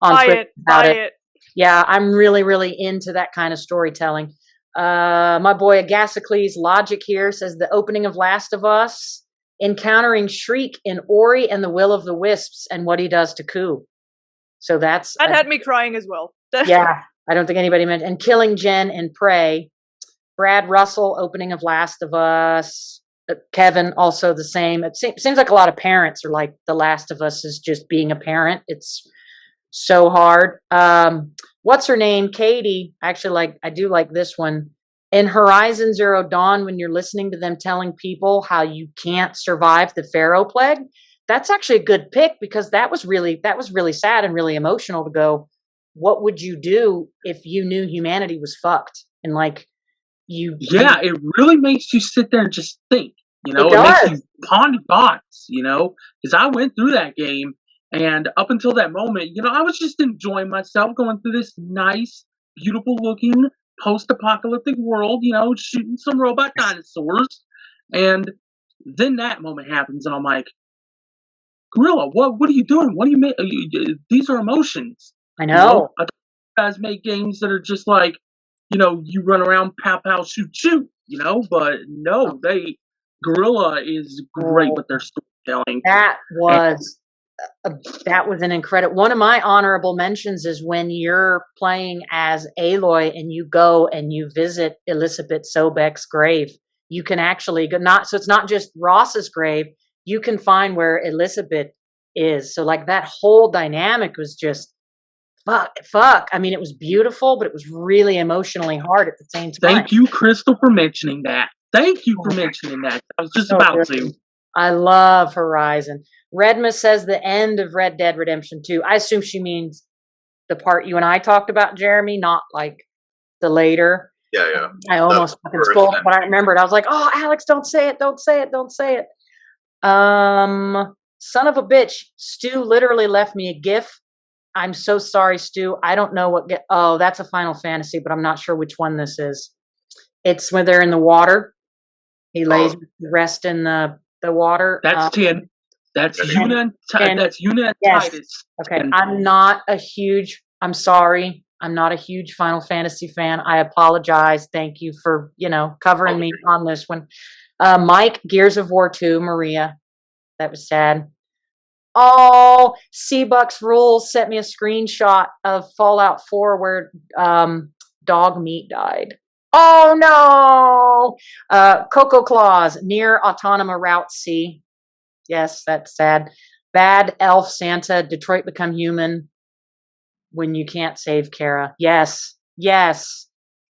S1: on Twitter about it. Yeah, I'm really, really into that kind of storytelling. My boy Agasicles Logic here says the opening of Last of Us, encountering Shriek in Ori and the Will of the Wisps and what he does to Ku. So that
S2: had me crying as well.
S1: Yeah, I don't think anybody mentioned. And killing Jen in Prey. Brad Russell, opening of Last of Us. Kevin, also the same. It seems like a lot of parents are like, The Last of Us is just being a parent. It's so hard. what's her name? Katie. Actually, I do like this one. In Horizon Zero Dawn, when you're listening to them telling people how you can't survive the Pharaoh plague, that's actually a good pick because that was really sad and really emotional to go, what would you do if you knew humanity was fucked? And like
S3: Yeah, it really makes you sit there and just think,
S1: It
S3: it makes
S1: does.
S3: you ponder thoughts, because I went through that game and up until that moment, I was just enjoying myself going through this nice, beautiful looking post-apocalyptic world, shooting some robot dinosaurs. And then that moment happens and I'm like, Gorilla, what are you doing? What do you make? These are emotions.
S1: I know.
S3: I thought you guys make games that are just like, you run around, pow, pow, shoot, shoot, but no, Gorilla is great with their storytelling.
S1: That was an incredible one. Of my honorable mentions is when you're playing as Aloy and you go and you visit Elizabeth Sobek's grave. You can actually go, so it's not just Ross's grave. You can find where Elizabeth is. So like that whole dynamic was just fuck. I mean, it was beautiful, but it was really emotionally hard at the same time.
S3: Thank you, Crystal, for mentioning that. Thank you for mentioning that. I was just about to.
S1: I love Horizon. Redma says the end of Red Dead Redemption 2. I assume she means the part you and I talked about, Jeremy, not like the later.
S4: Yeah.
S1: I almost fucking spoiled it, but I remembered. I was like, oh, Alex, don't say it. Don't say it. Don't say it. Son of a bitch. Stu literally left me a GIF. I'm so sorry, Stu. I don't know what. Oh, that's a Final Fantasy, but I'm not sure which one this is. It's when they're in the water. He lays rest in the water.
S3: That's 10. That's Yuna. That's Yuna and Titus.
S1: Okay, I'm sorry. I'm not a huge Final Fantasy fan. I apologize. Thank you for, covering me on this one. Mike, Gears of War 2, Maria. That was sad. Oh, Seabucks Rules sent me a screenshot of Fallout 4 where Dog Meat died. Oh no! Coco Claus, near Autonoma Route C. Yes, that's sad. Bad Elf Santa, Detroit Become Human. When you can't save Kara. Yes.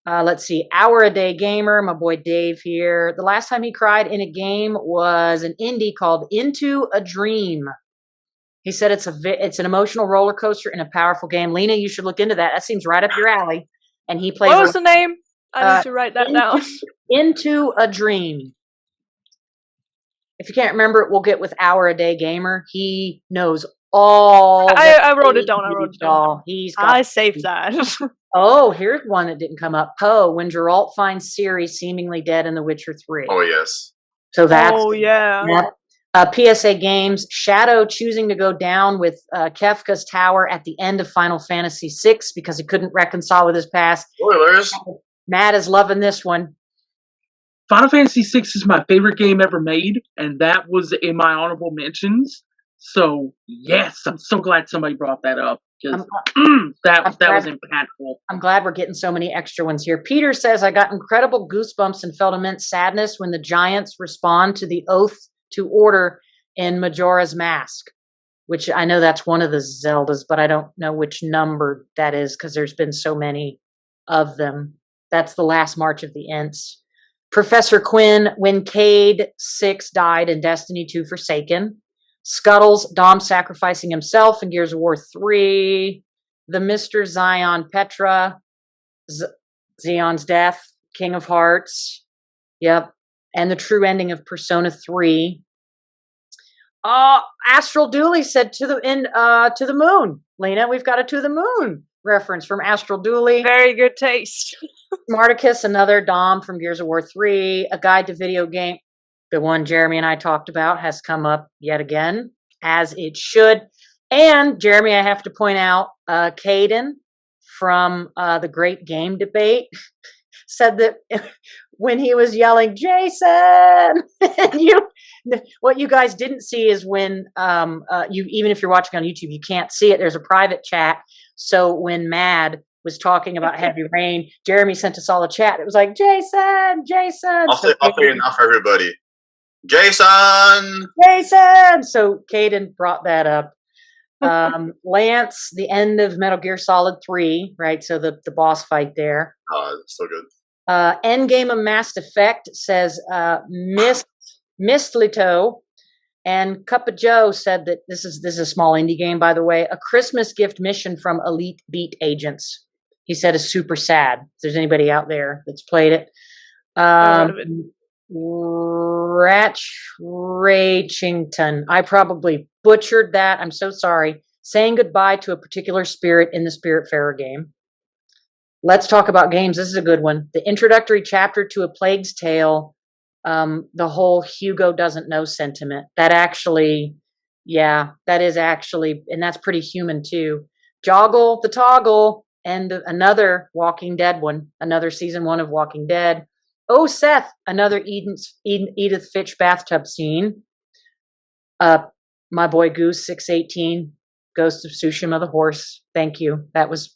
S1: Let's see. Hour a Day Gamer, my boy Dave here. The last time he cried in a game was an indie called Into a Dream. He said it's an emotional roller coaster and a powerful game. Lena, you should look into that. That seems right up your alley. And he plays.
S2: What was the name? I need to write that down.
S1: Into a Dream. If you can't remember it, we'll get with Hour a Day Gamer. He knows all.
S2: I wrote it down. I saved that.
S1: Oh, here's one that didn't come up. Poe, when Geralt finds Ciri seemingly dead in The Witcher 3.
S4: Oh, yes.
S1: So that's.
S2: Oh, yeah.
S1: PSA Games, Shadow choosing to go down with Kefka's tower at the end of Final Fantasy VI because he couldn't reconcile with his past.
S4: Spoilers.
S1: Matt is loving this one.
S3: Final Fantasy VI is my favorite game ever made, and that was in my honorable mentions. So, yes, I'm so glad somebody brought that up. Because that was impactful.
S1: I'm glad we're getting so many extra ones here. Peter says, I got incredible goosebumps and felt immense sadness when the giants respond to the oath to order in Majora's Mask, which I know that's one of the Zeldas, but I don't know which number that is because there's been so many of them. That's the last March of the Ents. Professor Quinn, when Cade 6 died in Destiny 2 Forsaken. Scuttles, Dom sacrificing himself in Gears of War 3. The Mr. Zion Petra, Xion's death, King of Hearts. Yep. And the true ending of Persona 3. Astral Dooley said to the moon. Lena, we've got a To the Moon reference from Astral Dooley.
S2: Very good taste.
S1: Smarticus, another Dom from Gears of War 3. A Guide to Video Game, the one Jeremy and I talked about, has come up yet again, as it should. And Jeremy, I have to point out, Caden from the Great Game Debate said that when he was yelling, Jason, what you guys didn't see is when even if you're watching on YouTube, you can't see it. There's a private chat. So when Mad was talking about Heavy Rain, Jeremy sent us all a chat. It was like, Jason.
S4: I'll say enough for everybody. Jason.
S1: So Caden brought that up. Lance, the end of Metal Gear Solid 3, right? So the boss fight there.
S4: So good.
S1: Endgame of Mass Effect says Mistletoe. And Cup of Joe said that this is a small indie game, by the way, a Christmas gift mission from Elite Beat Agents. He said is super sad. If there's anybody out there that's played it.
S2: Heard of it.
S1: Rachington. I probably butchered that. I'm so sorry. Saying goodbye to a particular spirit in the Spiritfarer game. Let's talk about games. This is a good one. The introductory chapter to A Plague's Tale. The whole Hugo doesn't know sentiment. That actually, yeah, that is actually, and that's pretty human too. Joggle the Toggle, and another Walking Dead one, another season 1 of Walking Dead. Oh, Seth, another Edith Finch bathtub scene. My boy Goose 618, Ghost of Tsushima the horse. Thank you. That was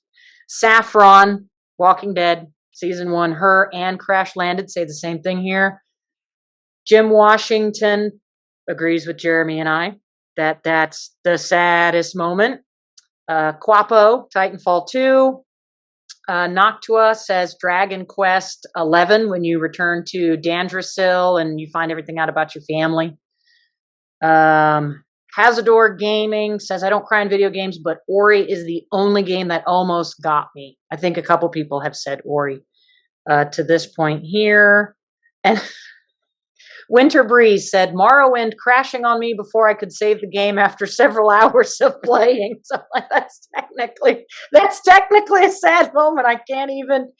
S1: Saffron, Walking Dead season 1. Her and Crash Landed say the same thing here. Jim Washington agrees with Jeremy and I that that's the saddest moment. Quapo, Titanfall 2. Noctua says Dragon Quest 11 when you return to Dandrasil and you find everything out about your family. Hazador Gaming says I don't cry in video games, but Ori is the only game that almost got me. I think a couple people have said Ori to this point here. And Winter Breeze said Morrowind crashing on me before I could save the game after several hours of playing. So that's technically a sad moment. I can't even.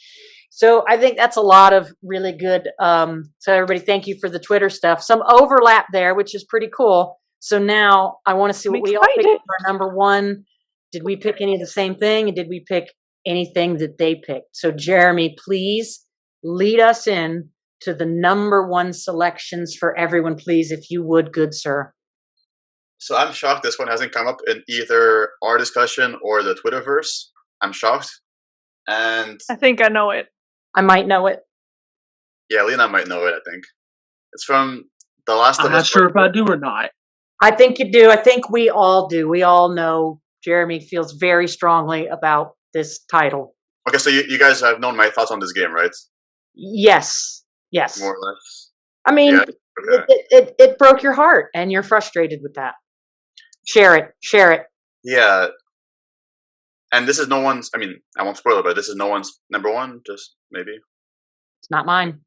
S1: So I think that's a lot of really good. So everybody, thank you for the Twitter stuff. Some overlap there, which is pretty cool. So now I want to see what we all picked for our number one. Did we pick any of the same thing? And did we pick anything that they picked? So Jeremy, please lead us in to the number one selections for everyone, please, if you would, good sir.
S4: So I'm shocked this one hasn't come up in either our discussion or the Twitterverse. I'm shocked. And
S2: I think I know it.
S1: I might know it.
S4: Yeah, Lena might know it, I think. It's from The Last of Us.
S3: I'm not sure if I do or not.
S1: I think you do. I think we all do. We all know Jeremy feels very strongly about this title.
S4: Okay, so you guys have known my thoughts on this game, right?
S1: Yes. Yes.
S4: More or less.
S1: I mean,
S4: Yeah, okay.
S1: it broke your heart and you're frustrated with that. Share it. Share it.
S4: Yeah. And this is no one's, I mean, I won't spoil it, but this is no one's number one, just maybe.
S1: It's not mine.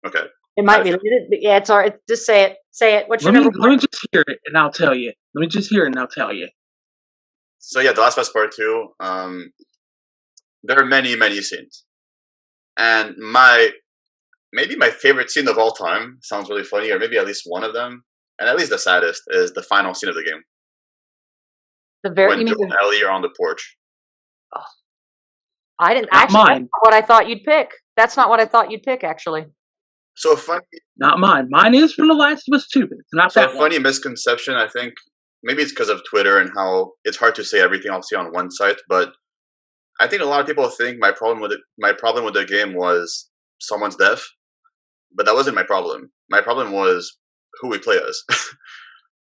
S4: Okay.
S1: It might be. Yeah, it's all right. Just say it. Say it. What's your number one?
S3: Let me just hear it and I'll tell you. Let me just hear it and I'll tell you.
S4: So yeah, The Last of Us Part 2, there are many, many scenes. And maybe my favorite scene of all time, sounds really funny, or maybe at least one of them, and at least the saddest, is the final scene of the game. When Joel and Ellie are on the porch.
S1: Oh. I didn't
S3: Not
S1: actually.
S3: mine.
S1: That's not what I thought you'd pick. That's not what I thought you'd pick, actually.
S4: So funny.
S3: Not mine. Mine is from The Last of Us 2, but it's not
S4: So
S3: that
S4: a
S3: one.
S4: funny misconception, I think. Maybe it's because of Twitter and how it's hard to say everything obviously on one site, but I think a lot of people think my problem with the game was someone's death, but that wasn't my problem. My problem was who we play as.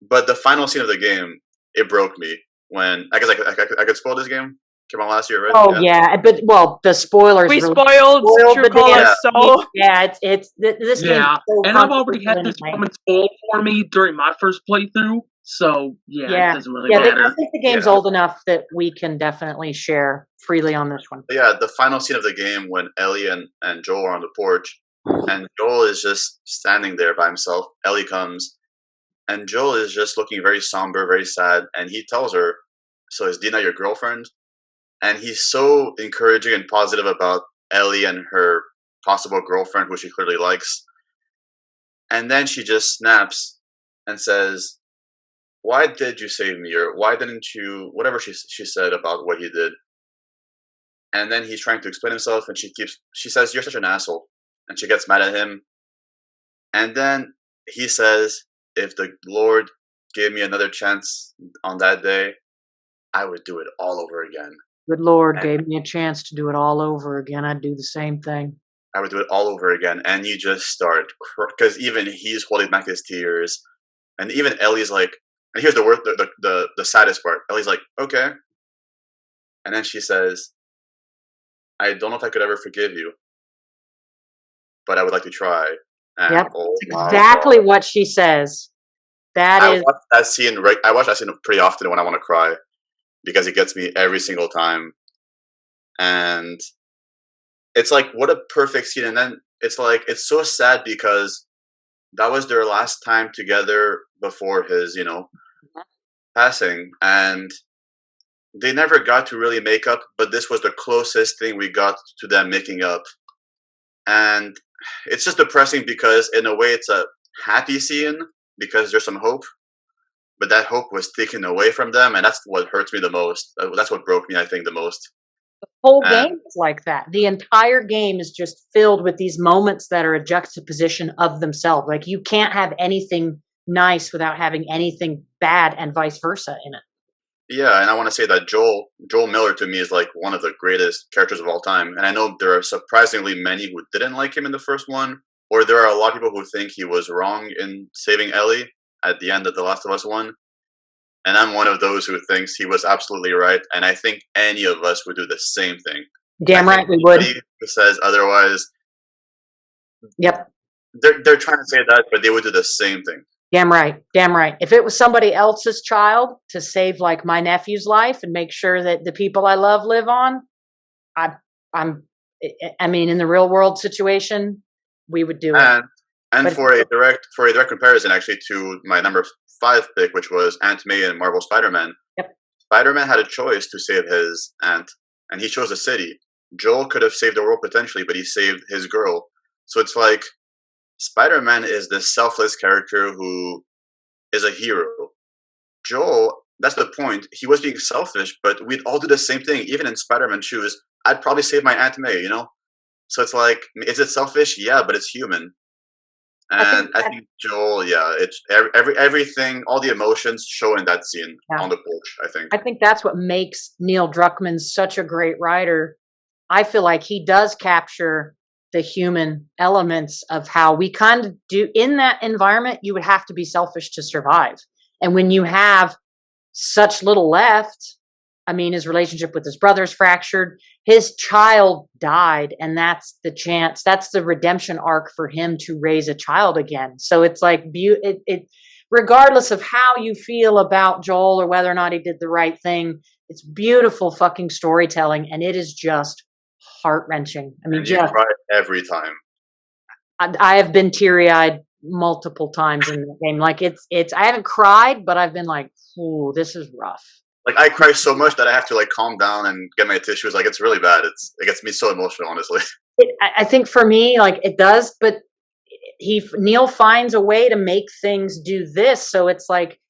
S4: But the final scene of the game, it broke me when I guess I could spoil this game. Came out last year, right?
S1: Oh yeah, but the spoilers.
S2: We
S1: really
S2: spoiled True
S1: the
S2: Colors,
S1: damn-
S2: so
S1: yeah, it's this game.
S3: Yeah,
S1: So
S3: and I've already had this
S1: anyway.
S3: moment spoiled for me during my first playthrough, so it doesn't really
S1: I
S3: matter.
S1: think the game's old enough that we can definitely share freely on this one.
S4: Yeah, the final scene of the game when Ellie and Joel are on the porch, and Joel is just standing there by himself. Ellie comes, and Joel is just looking very somber, very sad, and he tells her, "So is Dina your girlfriend?" And he's so encouraging and positive about Ellie and her possible girlfriend, who she clearly likes. And then she just snaps and says, "Why did you save me?" Or "Why didn't you?" Whatever she said about what he did. And then he's trying to explain himself, and she says, "You're such an asshole." And she gets mad at him. And then he says, "If the Lord gave me another chance on that day, I would do it all over again."
S1: Good Lord gave me a chance to do it all over again. I'd do the same thing.
S4: I would do it all over again. And you just start, because even he's holding back his tears. And even Ellie's like, And here's the word, the saddest part. Ellie's like, okay. And then she says, I don't know if I could ever forgive you, but I would like to try. And
S1: Yep.
S4: oh my
S1: Exactly
S4: God.
S1: what she says. That
S4: I
S1: is
S4: watch that scene. I watch that scene pretty often when I want to cry because it gets me every single time. And it's like, what a perfect scene. And then it's like, it's so sad because that was their last time together before his, passing. And they never got to really make up, but this was the closest thing we got to them making up. And it's just depressing because in a way it's a happy scene because there's some hope, but that hope was taken away from them, and that's what hurts me the most. That's what broke me, I think, the most.
S1: whole
S4: And
S1: game is like that. The entire game is just filled with these moments that are a juxtaposition of themselves. Like you can't have anything nice without having anything bad and vice versa in it.
S4: yeah, and I want to say that Joel Miller to me is like one of the greatest characters of all time. And I know there are surprisingly many who didn't like him in the first one, or there are a lot of people who think he was wrong in saving Ellie at the end of The Last of Us one. And I'm one of those who thinks he was absolutely right. And I think any of us would do the same thing.
S1: Damn
S4: I
S1: right
S4: think
S1: we would.
S4: anybody who says otherwise,
S1: Yep.
S4: they're trying to say that, but they would do the same thing.
S1: Damn right. Damn right. If it was somebody else's child to save like my nephew's life and make sure that the people I love live on, I mean, in the real world situation, we would do it.
S4: And
S1: But-
S4: for a direct comparison, actually, to my number 5 pick, which was Aunt May and Marvel Spider-Man.
S1: Yep.
S4: Spider-Man had a choice to save his aunt, and he chose a city. Joel could have saved the world potentially, but he saved his girl. So it's like Spider-Man is the selfless character who is a hero. Joel, that's the point. He was being selfish, but we'd all do the same thing. Even in Spider-Man shoes, I'd probably save my Aunt May, So it's like, is it selfish? Yeah, but it's human. And I think Joel, yeah, it's everything, all the emotions show in that scene on the porch, I think.
S1: I think that's what makes Neil Druckmann such a great writer. I feel like he does capture the human elements of how we kind of do in that environment. You would have to be selfish to survive. And when you have such little left, I mean, his relationship with his brother's fractured. His child died, and that's the chance. That's the redemption arc for him to raise a child again. So it's like, regardless of how you feel about Joel or whether or not he did the right thing, it's beautiful fucking storytelling, and it is just heart-wrenching. I mean,
S4: and you cry every time.
S1: I have been teary-eyed multiple times in the game. Like it's. I haven't cried, but I've been like, "Ooh, this is rough."
S4: Like I cry so much that I have to like calm down and get my tissues. Like it's really bad. It gets me so emotional, honestly.
S1: I think for me, like it does, but Neil finds a way to make things do this. So it's like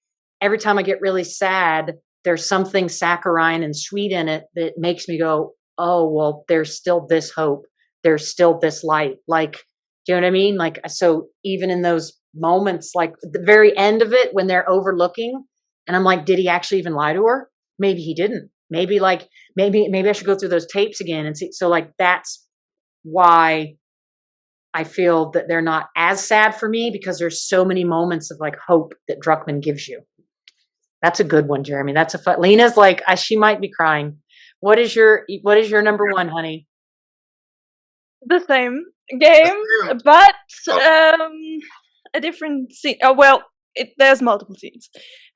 S1: every time I get really sad, there's something saccharine and sweet in it that makes me go, "Oh, well, there's still this hope. There's still this light." Like, do you know what I mean? Like, so even in those moments, like the very end of it, when they're overlooking. And I'm like, did he actually even lie to her? Maybe he didn't. Maybe I should go through those tapes again and see. So like, that's why I feel that they're not as sad for me, because there's so many moments of like hope that Druckmann gives you. That's a good one, Jeremy. That's a fun. Lena's like, she might be crying. What is your number one, honey?
S2: The same game, but a different scene. Oh, well, there's multiple scenes.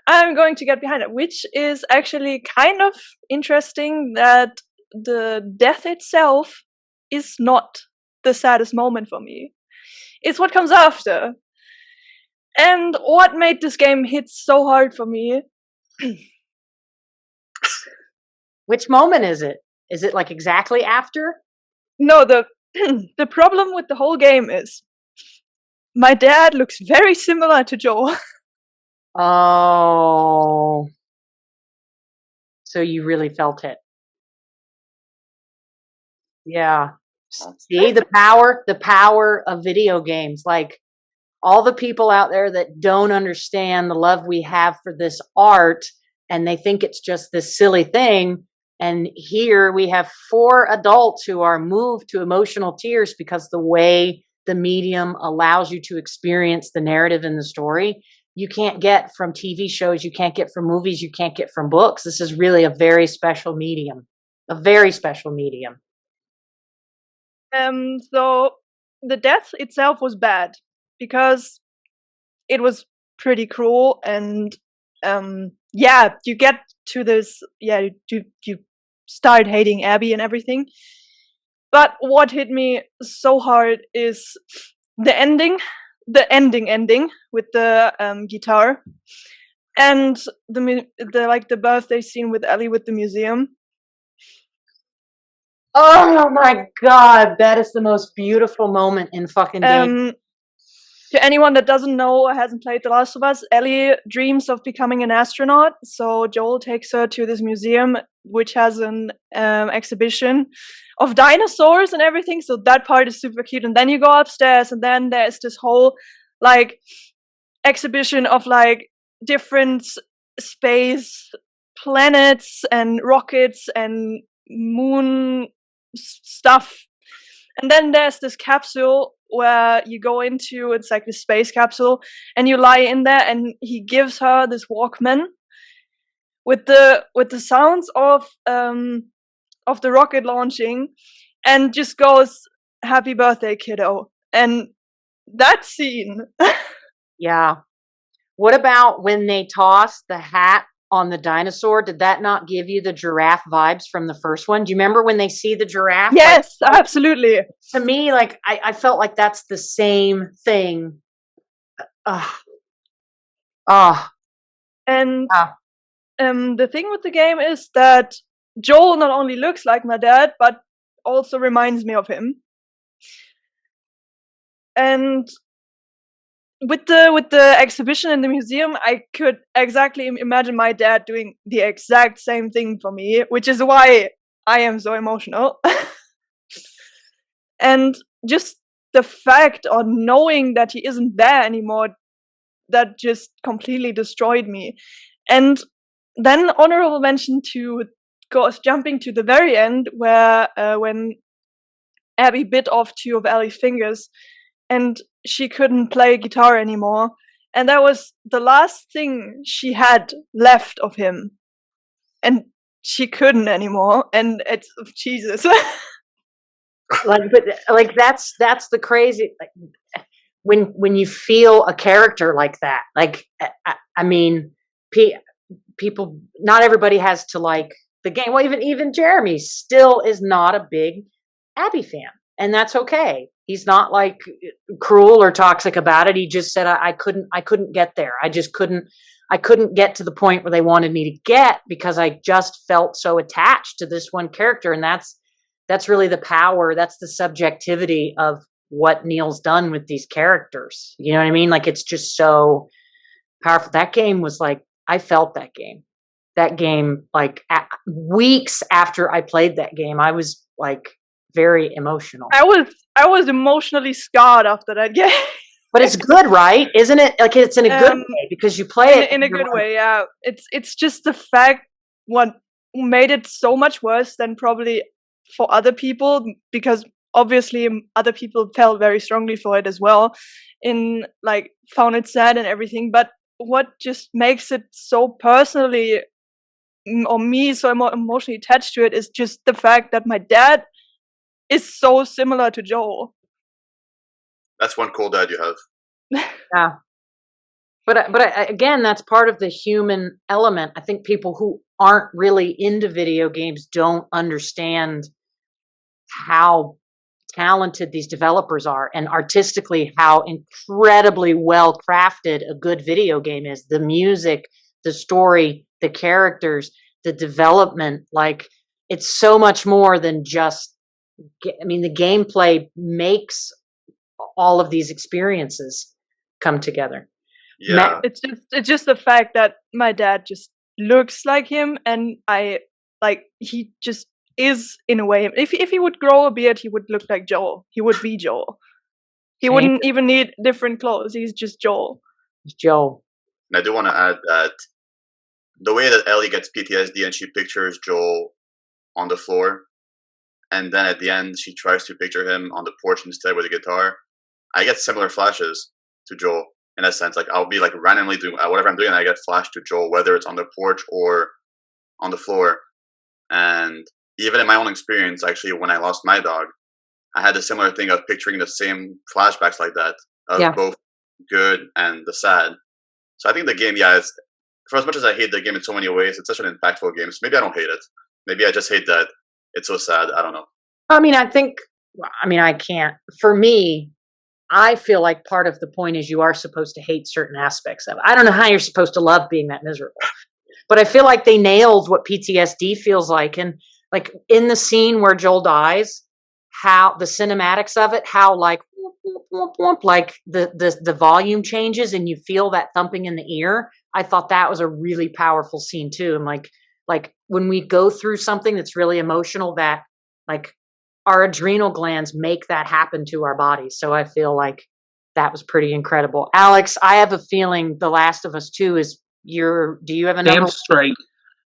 S2: I'm going to get behind it, which is actually kind of interesting that the death itself is not the saddest moment for me. It's what comes after. And what made this game hit so hard for me.
S1: Which moment is it? Is it like exactly after?
S2: No, the the problem with the whole game is my dad looks very similar to Joel.
S1: Oh, so you really felt it. Yeah. See the power of video games. Like all the people out there that don't understand the love we have for this art, and they think it's just this silly thing. And here we have 4 adults who are moved to emotional tears because the way the medium allows you to experience the narrative in the story you can't get from TV shows, you can't get from movies, you can't get from books. This is really a very special medium, a very special medium.
S2: So the death itself was bad because it was pretty cruel, and yeah, you get to this, yeah, you start hating Abby and everything. But what hit me so hard is the ending, ending with the guitar, and the birthday scene with Ellie with the museum.
S1: Oh my god, that is the most beautiful moment in fucking game.
S2: To anyone that doesn't know or hasn't played The Last of Us, Ellie dreams of becoming an astronaut. So Joel takes her to this museum, which has an exhibition of dinosaurs and everything. So that part is super cute. And then you go upstairs, and then there's this whole like exhibition of like different space planets and rockets and moon stuff. And then there's this capsule where you go into, it's like this space capsule, and you lie in there, and he gives her this Walkman with the sounds of the rocket launching, and just goes, "Happy birthday, kiddo." And that scene.
S1: Yeah. What about when they tossed the hat on the dinosaur? Did that not give you the giraffe vibes from the first one? Do you remember when they see the giraffe?
S2: Yes, like, absolutely.
S1: To me, like I felt like that's the same thing.
S2: And the thing with the game is that Joel not only looks like my dad, but also reminds me of him. And with the exhibition in the museum, I could exactly imagine my dad doing the exact same thing for me, which is why I am so emotional. And just the fact of knowing that he isn't there anymore, that just completely destroyed me. And then honorable mention to jumping to the very end, where when Abby bit off 2 of Ellie's fingers, and she couldn't play guitar anymore, and that was the last thing she had left of him, and she couldn't anymore, and it's Jesus.
S1: But that's the crazy, like, when you feel a character like that, like I mean, people, not everybody has to like the game. Well, even Jeremy still is not a big Abby fan, and that's okay. He's not like cruel or toxic about it. He just said I couldn't get there. I couldn't get to the point where they wanted me to get, because I just felt so attached to this one character. And that's really the power. That's the subjectivity of what Neil's done with these characters. You know what I mean? Like, it's just so powerful. That game was like, I felt that game. That game, like weeks after I played that game, I was like very emotional.
S2: I was emotionally scarred after that game.
S1: But it's good, right? Isn't it? Like, it's in a good way, because you play it
S2: in a good way. Yeah, it's just the fact what made it so much worse than probably for other people, because obviously other people felt very strongly for it as well, in like found it sad and everything. But what just makes it so personally, or me so emotionally attached to it, is just the fact that my dad is so similar to Joel.
S4: That's one cool dad you have.
S1: Yeah. But again, that's part of the human element. I think people who aren't really into video games don't understand how talented these developers are, and artistically how incredibly well crafted a good video game is. The music, the story, the characters, the development, like, it's so much more than just, I mean, the gameplay makes all of these experiences come together.
S4: Yeah.
S2: It's just the fact that my dad just looks like him, and he just is, in a way. If he would grow a beard, he would look like Joel. He would be Joel. He wouldn't even need different clothes. He's just Joel.
S1: Joel.
S4: And I do want to add that the way that Ellie gets PTSD and she pictures Joel on the floor, and then at the end she tries to picture him on the porch instead with a guitar, I get similar flashes to Joel. in a sense. Like I'll be like randomly doing whatever I'm doing, and I get flashed to Joel, whether it's on the porch or on the floor. And even in my own experience, actually, when I lost my dog, I had a similar thing of picturing the same flashbacks like that of both good and the sad. So I think the game, is, for as much as I hate the game in so many ways, it's such an impactful game. So maybe I don't hate it. Maybe I just hate that it's so sad. I don't know.
S1: I mean, I can't. For me, I feel like part of the point is you are supposed to hate certain aspects of it. I don't know how you're supposed to love being that miserable. But I feel like they nailed what PTSD feels like. And like in the scene where Joel dies, how the cinematics of it, how like whoop, whoop, whoop, like the volume changes and you feel that thumping in the ear. I thought that was a really powerful scene too. And like when we go through something that's really emotional, that like our adrenal glands make that happen to our bodies. So I feel like that was pretty incredible. Alex, I have a feeling The Last of Us 2 is do you have a number?
S3: Damn straight.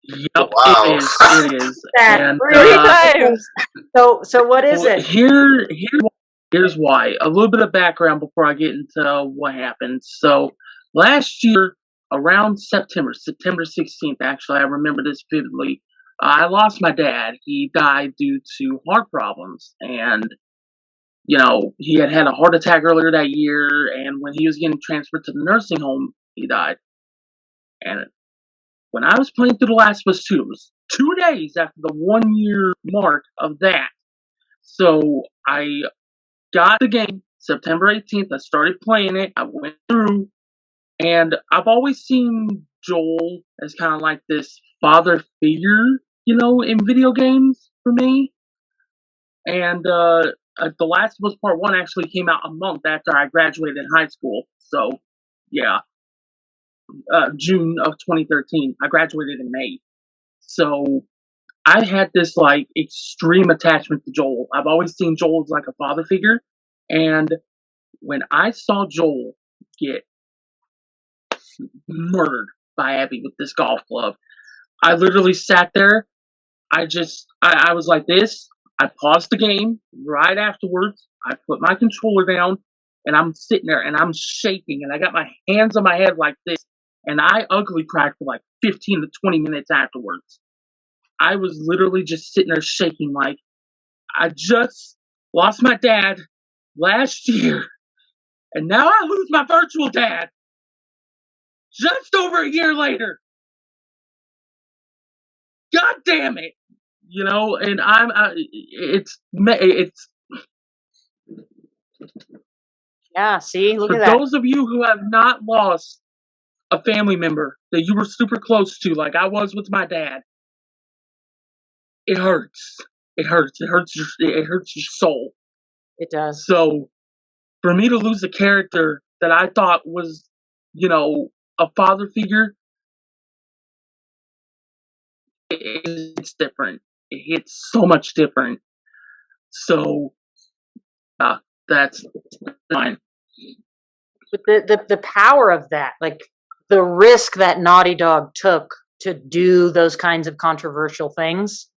S3: Yep,
S4: Wow.
S3: it is. It is. And,
S2: 3 times.
S1: So what is it?
S3: Here's why. A little bit of background before I get into what happened. So last year, around September 16th, actually, I remember this vividly. I lost my dad. He died due to heart problems, and he had a heart attack earlier that year. And when he was getting transferred to the nursing home, he died. And when I was playing through The Last of Us 2, it was 2 days after the 1 year mark of that. So I got the game September 18th. I started playing it. I went through, and I've always seen Joel as kind of like this father figure, in video games for me. And The Last of Us Part 1 actually came out a month after I graduated high school. So, yeah. June of 2013. I graduated in May. So I had this like extreme attachment to Joel. I've always seen Joel as like a father figure. And when I saw Joel get murdered by Abby with this golf club, I literally sat there. I was like this. I paused the game right afterwards. I put my controller down and I'm sitting there and I'm shaking and I got my hands on my head like this. And I ugly cried for like 15 to 20 minutes afterwards. I was literally just sitting there shaking like, I just lost my dad last year. And now I lose my virtual dad. Just over a year later. God damn it. And it's
S1: Yeah, see, look
S3: for
S1: at that.
S3: those of you who have not lost a family member that you were super close to, like I was with my dad, it hurts. It hurts. It hurts your soul.
S1: It does.
S3: So, for me to lose a character that I thought was, a father figure, it's different. It hits so much different. So, that's fine.
S1: But the power of that, like the risk that Naughty Dog took to do those kinds of controversial things,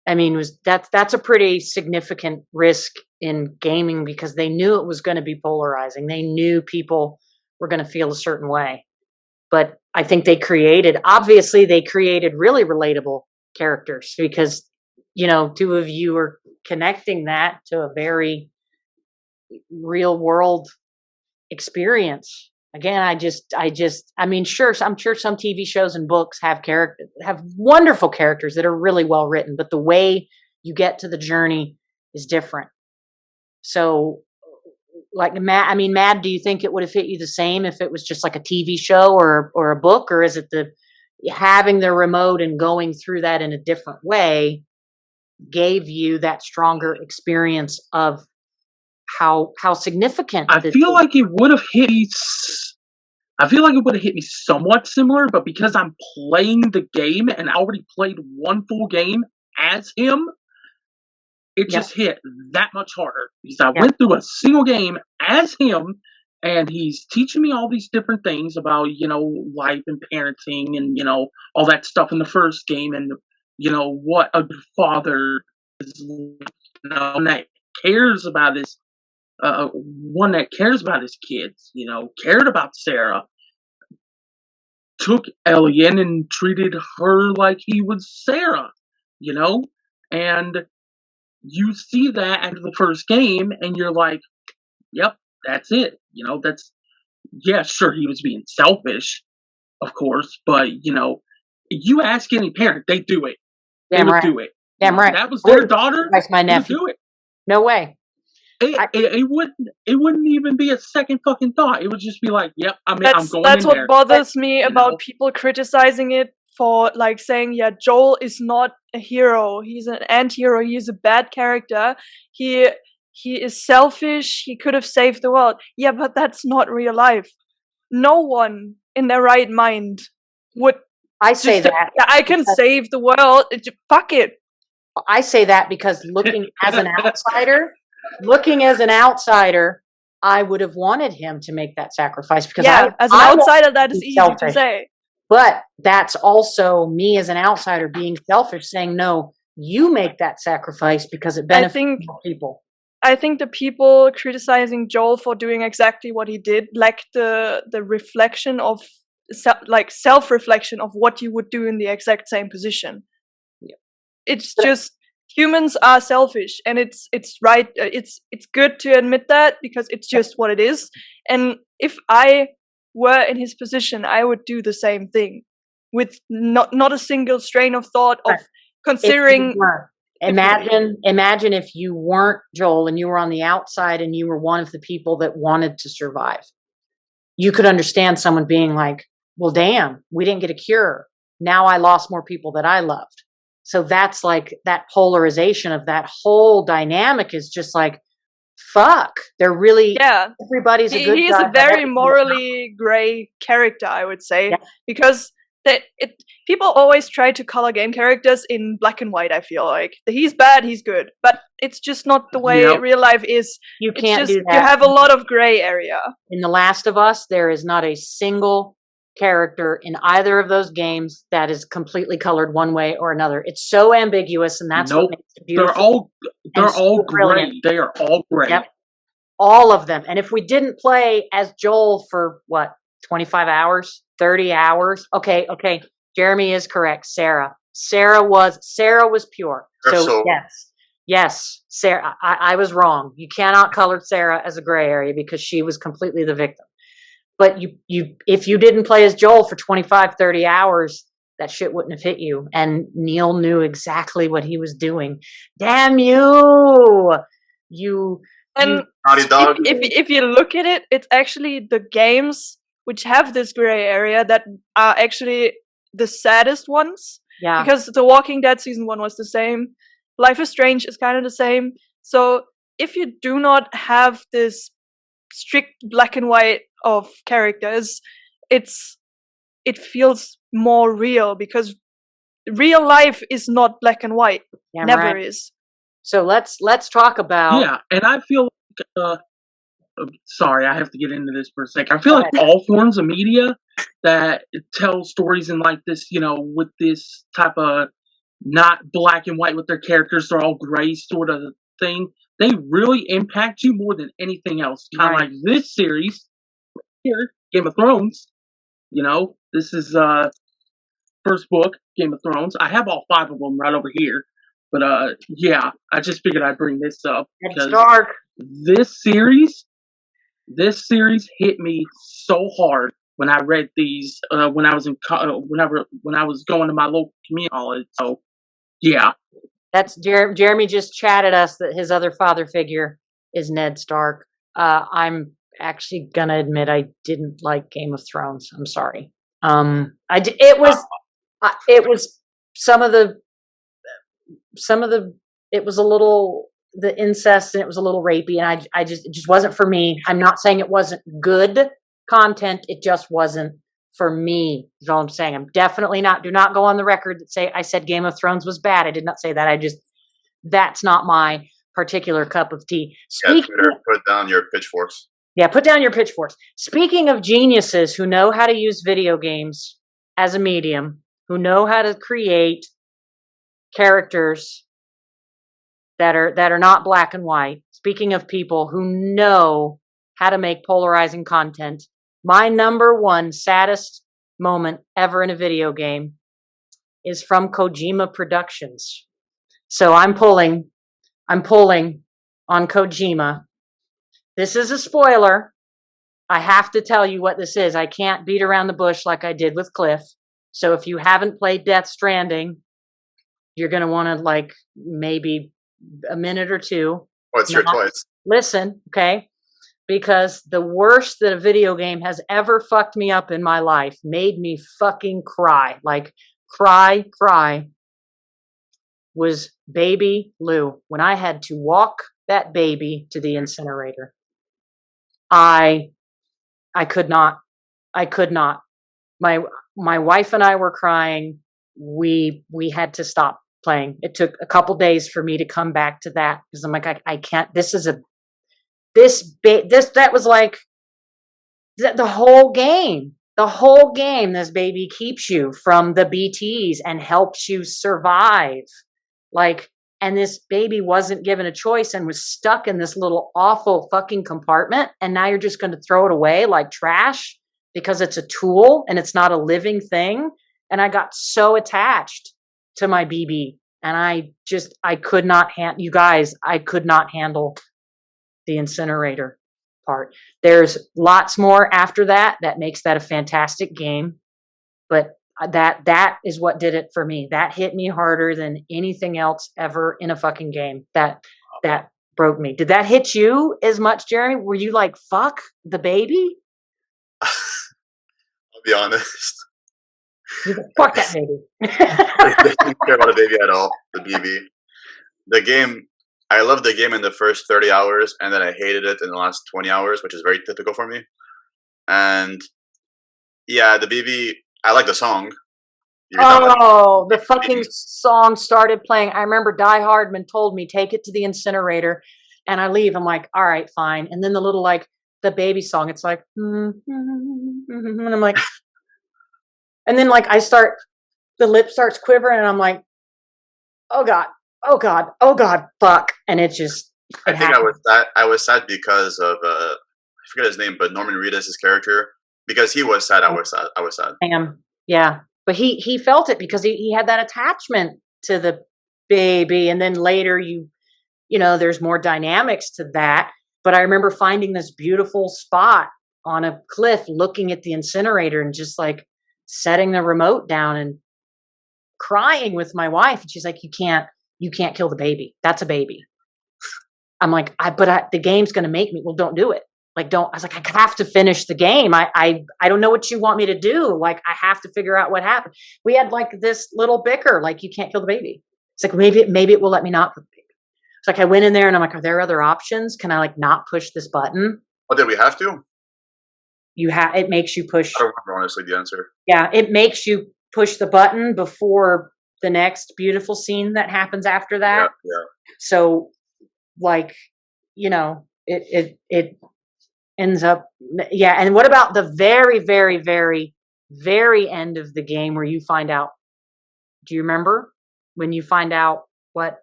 S1: I mean, that's a pretty significant risk in gaming because they knew it was going to be polarizing. They knew people were going to feel a certain way. But I think they created really relatable characters because, two of you are connecting that to a very real world experience. Again, I'm sure some TV shows and books have wonderful characters that are really well written, but the way you get to the journey is different. So, like Mad, do you think it would have hit you the same if it was just like a TV show or a book, or is it having the remote and going through that in a different way gave you that stronger experience of how significant?
S3: I feel like it would have hit me. I feel like it would have hit me somewhat similar, but because I'm playing the game and I already played one full game as him, it just hit that much harder because I went through a single game as him, and he's teaching me all these different things about life and parenting and all that stuff in the first game, and what a father is, and that cares about his one that cares about his kids, cared about Sarah, took Elliot and treated her like he was Sarah, and you see that after the first game, and you're like, yep, that's it. Yeah, sure, he was being selfish, of course, but you ask any parent, they do it. They would do it.
S1: Damn right.
S3: That was their daughter.
S1: That's my nephew.
S3: Do it.
S1: No way.
S3: It wouldn't even be a second fucking thought. It would just be like, yep, I'm going
S2: That's
S3: in
S2: what
S3: there.
S2: bothers me about people criticizing it for like saying, yeah, Joel is not a hero. He's an anti-hero. He's a bad character. He is selfish. He could have saved the world. Yeah, but that's not real life. No one in their right mind would.
S1: I say that.
S2: Yeah, I can save the world. Fuck it.
S1: I say that because looking as an outsider, I would have wanted him to make that sacrifice because
S2: as an outsider, that is easy to say.
S1: But that's also me as an outsider being selfish, saying, no, you make that sacrifice because it benefits people.
S2: I think the people criticizing Joel for doing exactly what he did lack the reflection of self-reflection of what you would do in the exact same position.
S1: Yeah.
S2: It's just humans are selfish, and it's right. It's good to admit that because it's just what it is. And if I were in his position, I would do the same thing with not a single strain of thought of considering.
S1: Imagine if you weren't Joel and you were on the outside and you were one of the people that wanted to survive. You could understand someone being like, well, damn, we didn't get a cure. Now I lost more people that I loved. So that's like that polarization of that whole dynamic is just like, fuck. They're really, everybody's a good guy.
S2: He is a very morally gray character, I would say, because people always try to color game characters in black and white. I feel like he's bad, he's good, but it's just not the way real life is.
S1: You can't do that.
S2: You have a lot of gray area.
S1: In The Last of Us, there is not a single character in either of those games that is completely colored one way or another. It's so ambiguous, and that's what makes it beautiful.
S3: They're all gray. They are all gray.
S1: Yep. All of them. And if we didn't play as Joel for 25 hours, 30 hours. Okay. Jeremy is correct. Sarah was pure. So yes, Sarah, I was wrong. You cannot color Sarah as a gray area because she was completely the victim. But if you didn't play as Joel for 25, 30 hours, that shit wouldn't have hit you. And Neil knew exactly what he was doing. Damn you!
S2: If you look at it, it's actually the games which have this gray area that are actually the saddest ones.
S1: Yeah.
S2: Because The Walking Dead season 1 was the same. Life is Strange is kind of the same. So if you do not have this strict black and white of characters, it feels more real because real life is not black and white. Never is.
S1: So let's talk about
S3: and I feel like sorry, I have to get into this for a second. I feel like all forms of media that tell stories in like this, with this type of not black and white with their characters, they're all gray sort of thing. They really impact you more than anything else. Kind of like this series here, Game of Thrones. This is first book, Game of Thrones. I have all 5 of them right over here. But I just figured I'd bring this up because this series hit me so hard when I read these when I was when I was going to my local community college. So
S1: that's Jeremy just chatted us that his other father figure is Ned Stark. I'm actually gonna admit I didn't like Game of Thrones. I'm sorry. It was it was a little, the incest, and it was a little rapey, and it just wasn't for me. I'm not saying it wasn't good content. It just wasn't for me, is all I'm saying. I'm definitely do not go on the record that say I said Game of Thrones was bad. I did not say that. That's not my particular cup of tea.
S4: Twitter, put down your pitchforks.
S1: Yeah, put down your pitchforks. Speaking of geniuses who know how to use video games as a medium, who know how to create characters that are not black and white. Speaking of people who know how to make polarizing content, my number one saddest moment ever in a video game is from Kojima Productions. So I'm pulling on Kojima. This is a spoiler. I have to tell you what this is. I can't beat around the bush like I did with Cliff. So if you haven't played Death Stranding, you're going to want to like maybe a minute or two.
S4: What's your choice?
S1: Listen, okay? Because the worst that a video game has ever fucked me up in my life, made me fucking cry, like cry, was baby Lou. When I had to walk that baby to the incinerator, I could not. My wife and I were crying. We had to stop playing. It took a couple days for me to come back to that because I'm like, I can't. That was like the whole game. The whole game, this baby keeps you from the BTs and helps you survive. Like, and this baby wasn't given a choice and was stuck in this little awful fucking compartment. And now you're just going to throw it away like trash because it's a tool and it's not a living thing. And I got so attached to my BB, and I could not you guys, I could not handle the incinerator part. There's lots more after that makes that a fantastic game, but that is what did it for me. That hit me harder than anything else ever in a fucking game. That broke me. Did that hit you as much, Jeremy? Were you like, fuck the baby?
S4: I'll be honest.
S1: Fuck that baby.
S4: I didn't care about the baby at all. The BB. The game, I loved the game in the first 30 hours, and then I hated it in the last 20 hours, which is very typical for me. And yeah, the BB, I like the song.
S1: Oh, the fucking song started playing. I remember Die Hardman told me, take it to the incinerator, and I leave. I'm like, all right, fine. And then the little, like, the baby song, it's like, and I'm like, and then like the lip starts quivering, and I'm like, oh God, fuck. And it just,
S4: I think I was sad because of, I forget his name, but Norman Reedus' character, because he was sad, I was sad.
S1: Yeah. But he felt it because he had that attachment to the baby. And then later you know, there's more dynamics to that. But I remember finding this beautiful spot on a cliff looking at the incinerator and just like setting the remote down and crying with my wife. And she's like, you can't kill the baby. That's a baby. I'm like, the game's going to make me, well, don't do it. Like, I was like, I have to finish the game. I don't know what you want me to do. Like, I have to figure out what happened. We had like this little bicker, like, you can't kill the baby. It's like, maybe it will let me not kill the baby. It's like, I went in there and I'm like, are there other options? Can I like not push this button?
S4: Oh, did we have to?
S1: It makes you push.
S4: I don't remember honestly the answer.
S1: Yeah. It makes you push the button before the next beautiful scene that happens after that.
S4: Yeah.
S1: So like, you know, it ends up, yeah. And what about the very, very, very, very end of the game where you find out? Do you remember when you find out what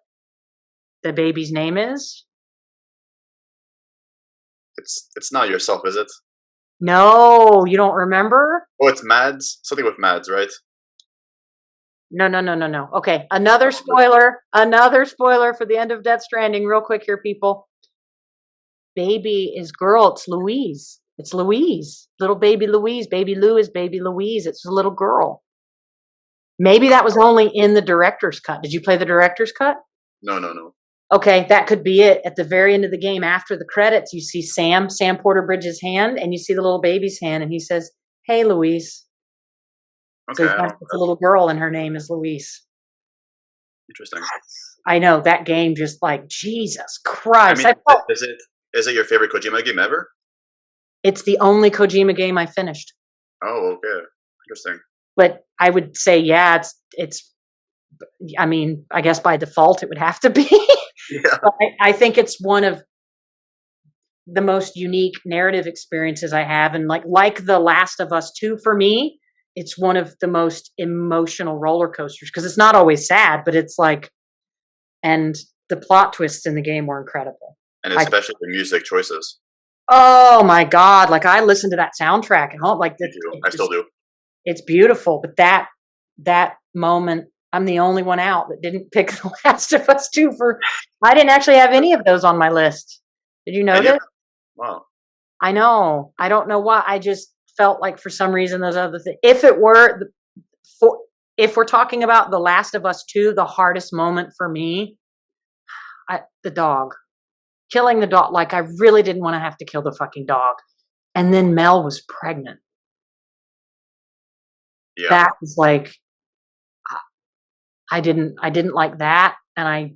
S1: the baby's name is?
S4: It's not yourself, is it?
S1: No, you don't remember?
S4: Oh, it's Mads. Something with Mads, right?
S1: No. Okay, another spoiler for the end of Death Stranding. Real quick here, people. Baby is girl. It's Louise. Little baby Louise. Baby Lou is baby Louise. It's a little girl. Maybe that was only in the director's cut. Did you play the director's cut?
S4: No.
S1: Okay, that could be it. At the very end of the game, after the credits, you see Sam Porter Bridges' hand, and you see the little baby's hand, and he says, "Hey, Louise."
S4: Okay.
S1: So it's a little girl, and her name is Louise.
S4: Interesting.
S1: I know, that game just like, Jesus Christ.
S4: I mean, is it your favorite Kojima game ever?
S1: It's the only Kojima game I finished.
S4: Oh, okay. Interesting.
S1: But I would say, yeah, it's. I mean, I guess by default it would have to be.
S4: Yeah.
S1: But I think it's one of the most unique narrative experiences I have, and like The Last of Us 2 for me, it's one of the most emotional roller coasters because it's not always sad, but it's like, and the plot twists in the game were incredible.
S4: And especially the music choices.
S1: Oh my God. Like I listened to that soundtrack at home. Like
S4: I still do.
S1: It's beautiful. But that moment, I'm the only one out that didn't pick The Last of Us 2 I didn't actually have any of those on my list. Did you notice?
S4: Wow.
S1: I know. I don't know why. I just felt like for some reason those other things. If we're talking about The Last of Us 2, the hardest moment for me, the dog. Killing the dog. Like I really didn't want to have to kill the fucking dog. And then Mel was pregnant.
S4: Yeah.
S1: That was like, I didn't like that. And I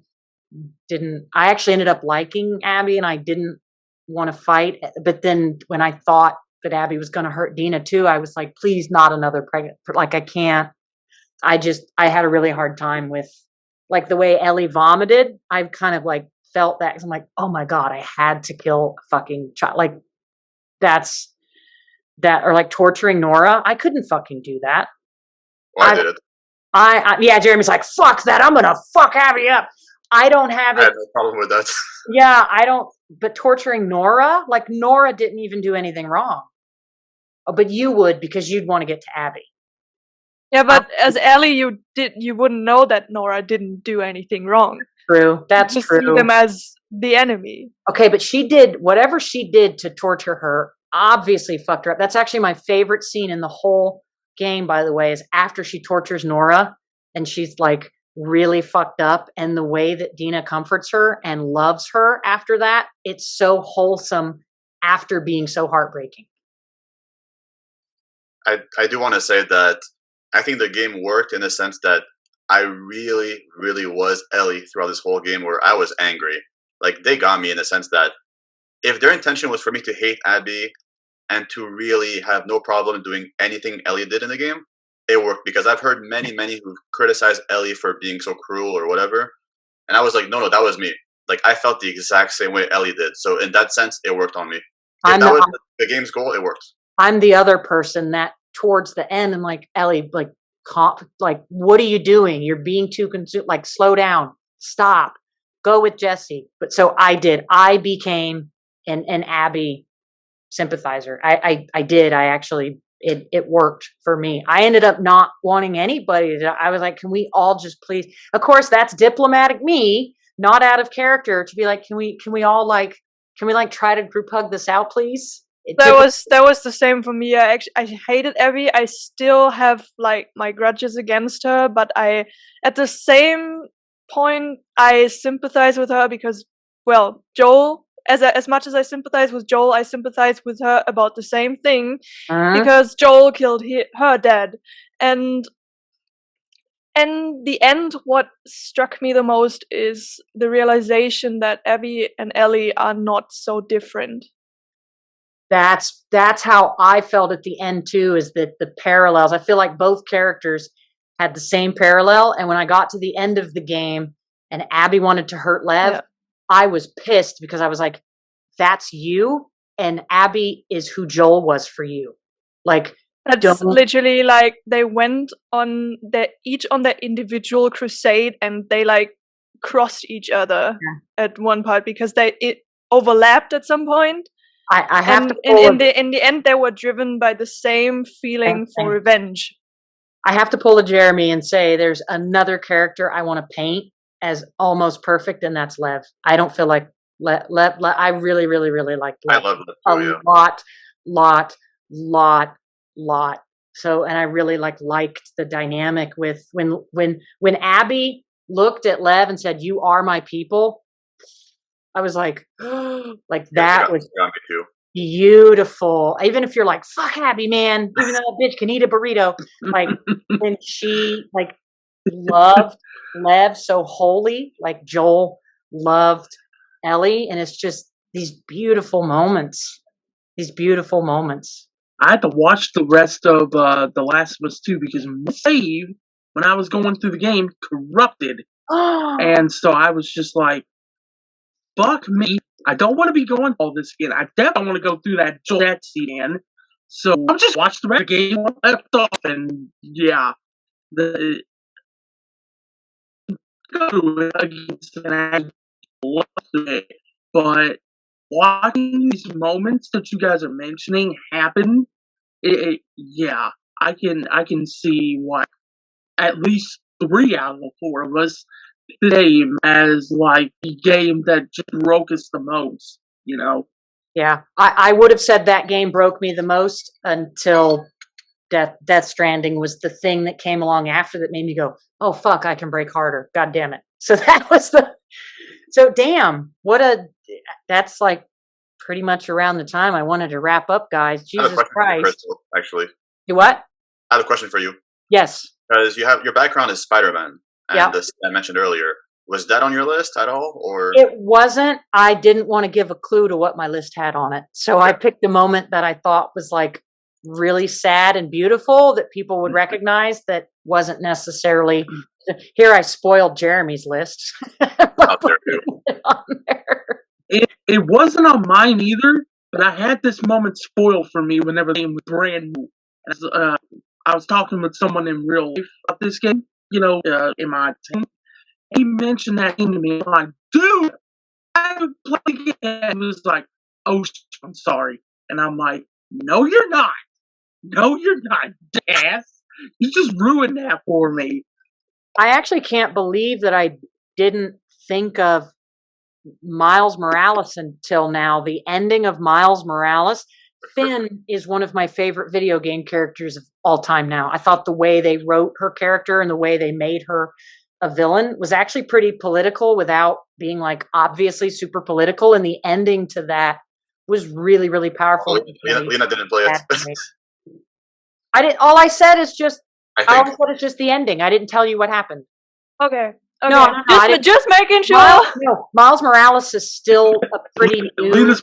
S1: actually ended up liking Abby and I didn't want to fight. But then when I thought that Abby was going to hurt Dina too, I was like, please not another pregnant. Like I can't, I had a really hard time with like the way Ellie vomited. I've kind of like felt that. 'Cause I'm like, oh my God, I had to kill a fucking child. Like or like torturing Nora. I couldn't fucking do that.
S4: Well, I did it.
S1: Yeah, Jeremy's like, fuck that. I'm going to fuck Abby up. I don't have it.
S4: I have no problem with that.
S1: Yeah, I don't. But torturing Nora, like Nora didn't even do anything wrong. Oh, but you would because you'd want to get to Abby.
S2: Yeah, but as Ellie, you wouldn't know that Nora didn't do anything wrong.
S1: True, that's
S2: you just
S1: true.
S2: see them as the enemy.
S1: Okay, but she did whatever she did to torture her. Obviously, fucked her up. That's actually my favorite scene in the whole game, by the way, is after she tortures Nora and she's like really fucked up, and the way that Dina comforts her and loves her after that, it's so wholesome after being so heartbreaking.
S4: I do want to say that I think the game worked in the sense that I really, really was Ellie throughout this whole game, where I was angry. Like they got me in the sense that if their intention was for me to hate Abby and to really have no problem doing anything Ellie did in the game, it worked, because I've heard many who criticized Ellie for being so cruel or whatever. And I was like, no, that was me. Like I felt the exact same way Ellie did. So in that sense, it worked on me. If that was the game's goal, it worked. I'm
S1: the other person that towards the end, I'm like, Ellie, like, what are you doing? You're being too consumed. Like, slow down, stop, go with Jesse. But so I became an Abby sympathizer. I did. I actually, it worked for me. I ended up not wanting anybody I was like, can we all just please? Of course, that's diplomatic me, not out of character, to be like, can we all like, can we like try to group hug this out, please?
S2: That was the same for me. I hated Abby. I still have like my grudges against her, but at the same point I sympathize with her because, well, Joel, as much as I sympathize with Joel, I sympathize with her about the same thing, because Joel killed her dad. And the end, what struck me the most is the realization that Abby and Ellie are not so different.
S1: That's how I felt at the end too, is that the parallels, I feel like both characters had the same parallel. And when I got to the end of the game and Abby wanted to hurt Lev, I was pissed because I was like, that's you, and Abby is who Joel was for you. Like,
S2: that's literally like they went on each on their individual crusade, and they like crossed each other at one part because it overlapped at some point.
S1: I have to
S2: in the end they were driven by the same feeling for revenge.
S1: I have to pull a Jeremy and say there's another character I want to paint as almost perfect, and that's Lev. I don't feel like Lev. I really like Lev.
S4: I love Lev
S1: a lot. So, and I really liked the dynamic with when Abby looked at Lev and said, "You are my people." I was like, like that was beautiful. Even if you're like, fuck Abby, man, even though that bitch can eat a burrito, like when she like loved Lev so wholly, like Joel loved Ellie, and it's just these beautiful moments.
S3: I had to watch the rest of The Last of Us 2 because my save, when I was going through the game, corrupted. And so I was just like, fuck me. I don't want to be going all this again. I definitely want to go through that scene. So I'll just watch the rest of the game left off, and go through it again. love it. But watching these moments that you guys are mentioning happen, yeah, I can see why at least 3 out of the 4 of us the game as like the game that just broke us the most.
S1: Yeah, I would have said that game broke me the most until Death Stranding was the thing that came along after that made me go, oh fuck, I can break harder. God damn it. So that was so damn, that's like pretty much around the time I wanted to wrap up, guys.
S4: I have a
S1: Jesus
S4: question for you,
S1: Christ.
S4: Crystal, actually.
S1: You what?
S4: I have a question for you.
S1: Yes.
S4: Because your background is Spider-Man, and
S1: Yeah.
S4: this I mentioned earlier. Was that on your list at all, or?
S1: It wasn't. I didn't want to give a clue to what my list had on it. So I picked a moment that I thought was like really sad and beautiful that people would recognize that wasn't necessarily here. I spoiled Jeremy's list.
S4: Out there too.
S1: On there.
S3: It wasn't on mine either, but I had this moment spoiled for me whenever the game was brand new. I was talking with someone in real life about this game, in my team. He mentioned that game to me. I'm like, dude, I haven't played it yet. He was like, oh, I'm sorry. And I'm like, no, you're not. No, you're not, Daz. You just ruined that for me.
S1: I actually can't believe that I didn't think of Miles Morales until now. The ending of Miles Morales. Finn is one of my favorite video game characters of all time now. I thought the way they wrote her character and the way they made her a villain was actually pretty political without being like obviously super political. And the ending to that was really, really powerful.
S4: Lena didn't play it.
S1: I didn't. All I said is just.
S4: I
S1: All I said is just the ending. I didn't tell you what happened.
S2: Okay.
S1: No,
S2: just making sure.
S1: Miles Morales is still a pretty new.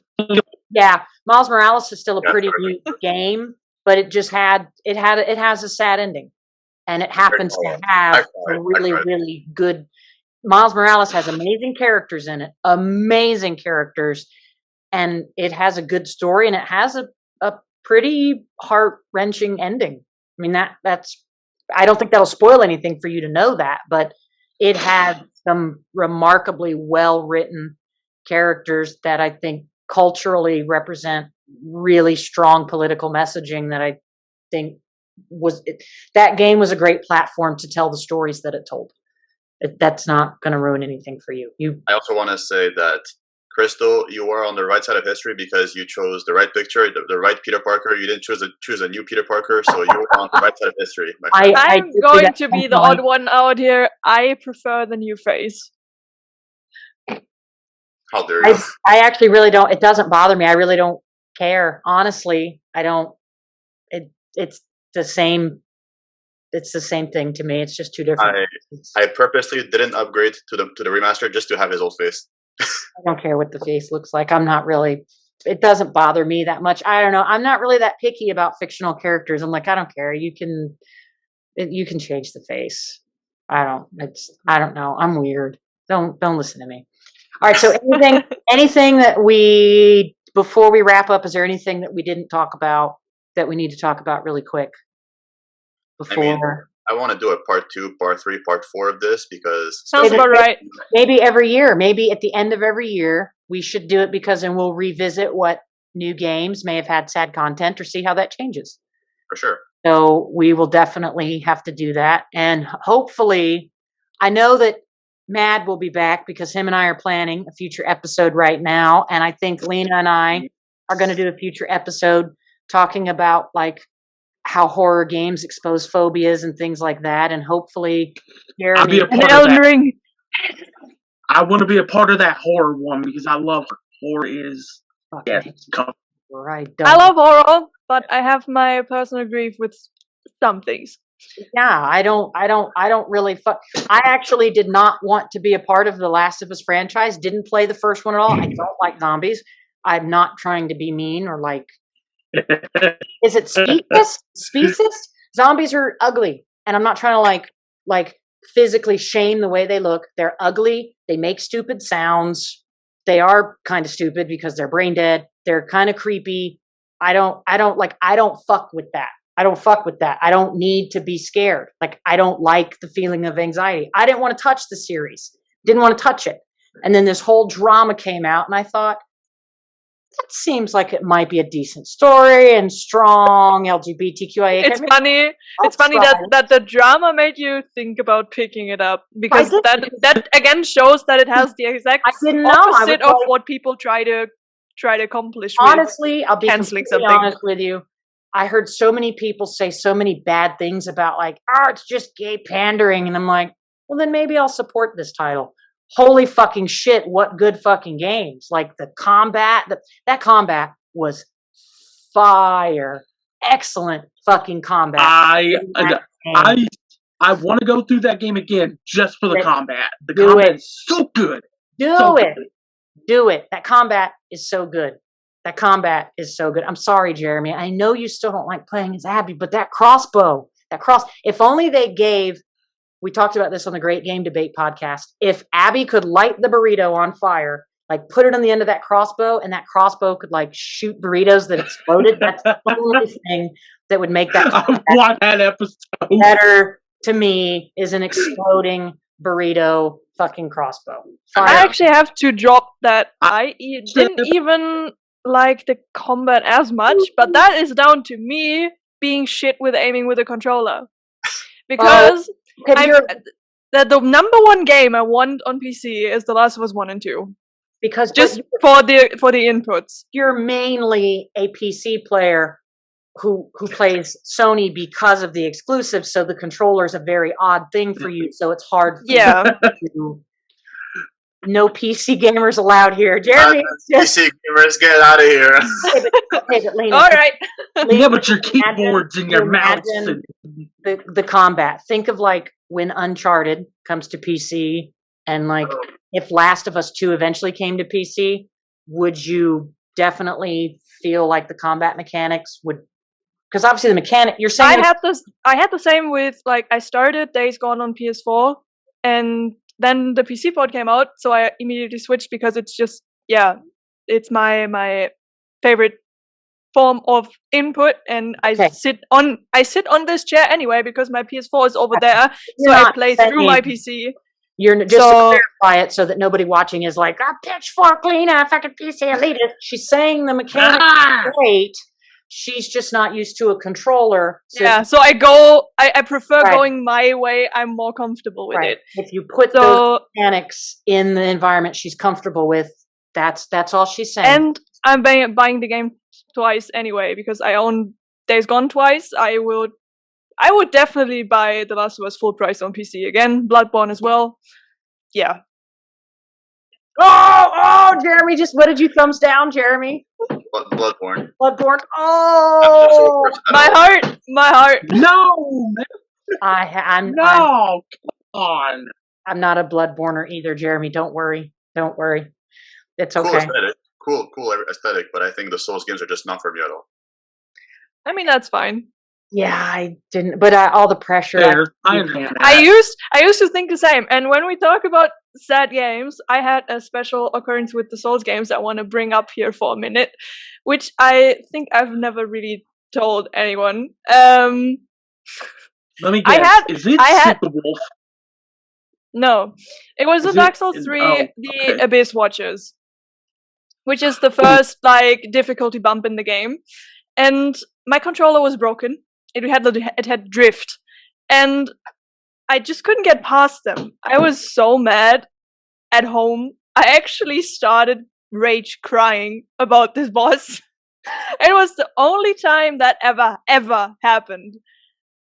S1: Yeah, Miles Morales is still a pretty new game, but it has a sad ending, and it happens to have a really, really good. Miles Morales has amazing characters in it, amazing characters, and it has a good story, and it has a pretty heart-wrenching ending. I mean, that's. I don't think that'll spoil anything for you to know that, but it had some remarkably well-written characters that I think culturally represent really strong political messaging that I think that game was a great platform to tell the stories that it told. That's not going to ruin anything for you.
S4: I also want to say that, Crystal, you are on the right side of history because you chose the right picture, the right Peter Parker. You didn't choose a new Peter Parker, so you were on the right side of history.
S2: I'm going to be the odd one out here. I prefer the new face.
S4: How dare you?
S1: I actually really don't. It doesn't bother me. I really don't care. Honestly, I don't. It's the same. It's the same thing to me. It's just two different.
S4: I purposely didn't upgrade to the remaster just to have his old face.
S1: I don't care what the face looks like. I'm not really. It doesn't bother me that much. I don't know. I'm not really that picky about fictional characters. I'm like, I don't care. You can change the face. I don't know. I'm weird. Don't listen to me. All right. So anything that before we wrap up, is there anything that we didn't talk about that we need to talk about really quick? Before
S4: I want to do a part 2, part 3, part 4 of this because
S2: sounds about right.
S1: Maybe every year, maybe at the end of every year, we should do it because then we'll revisit what new games may have had sad content or see how that changes.
S4: For sure.
S1: So we will definitely have to do that. And hopefully, I know that Mad will be back because him and I are planning a future episode right now. And I think Lena and I are going to do a future episode talking about like how horror games expose phobias and things like that. And hopefully
S3: I'll be a part of that. I want to be a part of that horror one because I love horror is
S1: right.
S2: I love horror, but I have my personal grief with some things.
S1: Yeah, I don't really I actually did not want to be a part of the Last of Us franchise. Didn't play the first one at all. I don't like zombies. I'm not trying to be mean or like is it specious? Zombies are ugly, and I'm not trying to like physically shame the way they look. They're ugly. They make stupid sounds. They are kind of stupid because they're brain dead. They're kind of creepy. I don't fuck with that. I don't fuck with that. I don't need to be scared. Like I don't like the feeling of anxiety. I didn't want to touch the series. Didn't want to touch it. And then this whole drama came out, and I thought, that seems like it might be a decent story and strong LGBTQIA.
S2: It's funny. It's funny that the drama made you think about picking it up, because that again shows that it has the exact opposite of what people try to accomplish.
S1: Honestly, I'll be
S2: canceling
S1: completely
S2: something.
S1: honest with you. I heard so many people say so many bad things about like, it's just gay pandering, and I'm like, well, then maybe I'll support this title. Holy fucking shit, what good fucking games. Like the combat, that combat was fire. Excellent fucking combat.
S3: I want to go through that game again just for the combat. The combat is so good.
S1: Do it. That combat is so good. I'm sorry, Jeremy. I know you still don't like playing as Abby, but that crossbow, if only they gave, we talked about this on the Great Game Debate podcast, if Abby could light the burrito on fire, like put it on the end of that crossbow, and that crossbow could like shoot burritos that exploded, that's the only thing that would make that
S3: episode
S1: better to me, is an exploding burrito fucking crossbow. Fire.
S2: I actually have to drop that. I didn't even like the combat as much, but that is down to me being shit with aiming with a controller. Because the number one game I want on PC is The Last of Us 1 and 2.
S1: Because
S2: just for the inputs.
S1: You're mainly a PC player who plays Sony because of the exclusives, so the controller is a very odd thing for you, so it's hard for you to... No PC gamers allowed here. Jeremy,
S4: PC gamers, get out of here.
S1: But Lena,
S2: all right.
S3: Yeah, but your keyboards and your mouse.
S1: The combat. Think of like when Uncharted comes to PC, and like if Last of Us 2 eventually came to PC, would you definitely feel like the combat mechanics would? Because obviously the mechanic, you're saying
S2: I had the same with, like, I started Days Gone on PS4, and then the PC port came out, so I immediately switched because it's just, it's my favorite form of input, and I sit on this chair anyway because my PS4 is over there, so I play through my PC.
S1: You're just to clarify it so that nobody watching is like, pitchfork Lena, fucking PC elitist. She's saying the mechanics are great. She's just not used to a controller.
S2: So I prefer going my way. I'm more comfortable with it.
S1: If you put those mechanics in the environment she's comfortable with, that's all she's saying.
S2: And I'm buying the game twice anyway, because I own Days Gone twice. I would definitely buy The Last of Us full price on PC again. Bloodborne as well. Yeah.
S1: Oh, Jeremy, what did you thumbs down, Jeremy?
S4: Bloodborne.
S1: Oh,
S2: my heart.
S3: No,
S1: I'm
S3: come on.
S1: I'm not a Bloodborner either, Jeremy. Don't worry. It's okay.
S4: Cool aesthetic. Cool aesthetic, but I think the Souls games are just not for me at all.
S2: I mean, that's fine.
S1: Yeah, I didn't, but all the pressure.
S2: I used to think the same. And when we talk about sad games, I had a special occurrence with the Souls games I want to bring up here for a minute, which I think I've never really told anyone.
S3: Let me guess. Is it Super Wolf?
S2: No, it was a Dark Souls 3, Abyss Watchers, which is the first difficulty bump in the game, and my controller was broken. It had drift, and I just couldn't get past them. I was so mad at home. I actually started rage crying about this boss. It was the only time that ever happened.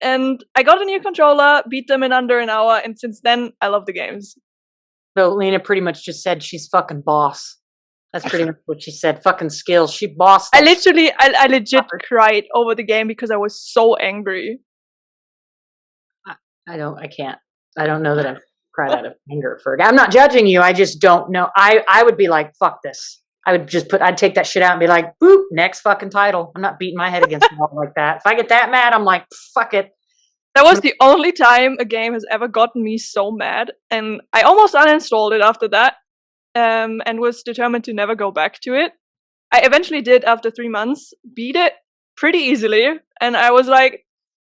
S2: And I got a new controller, beat them in under an hour, and since then, I love the games.
S1: So Lena pretty much just said she's fucking boss. That's pretty much what she said. Fucking skills. She bossed.
S2: I legit cried over the game because I was so angry.
S1: I don't know that I've cried out of anger for it. I'm not judging you. I just don't know. I would be like, fuck this. I'd take that shit out and be like, boop, next fucking title. I'm not beating my head against the wall like that. If I get that mad, I'm like, fuck it.
S2: That was the only time a game has ever gotten me so mad. And I almost uninstalled it after that. And was determined to never go back to it. I eventually did after 3 months, beat it pretty easily, and I was like,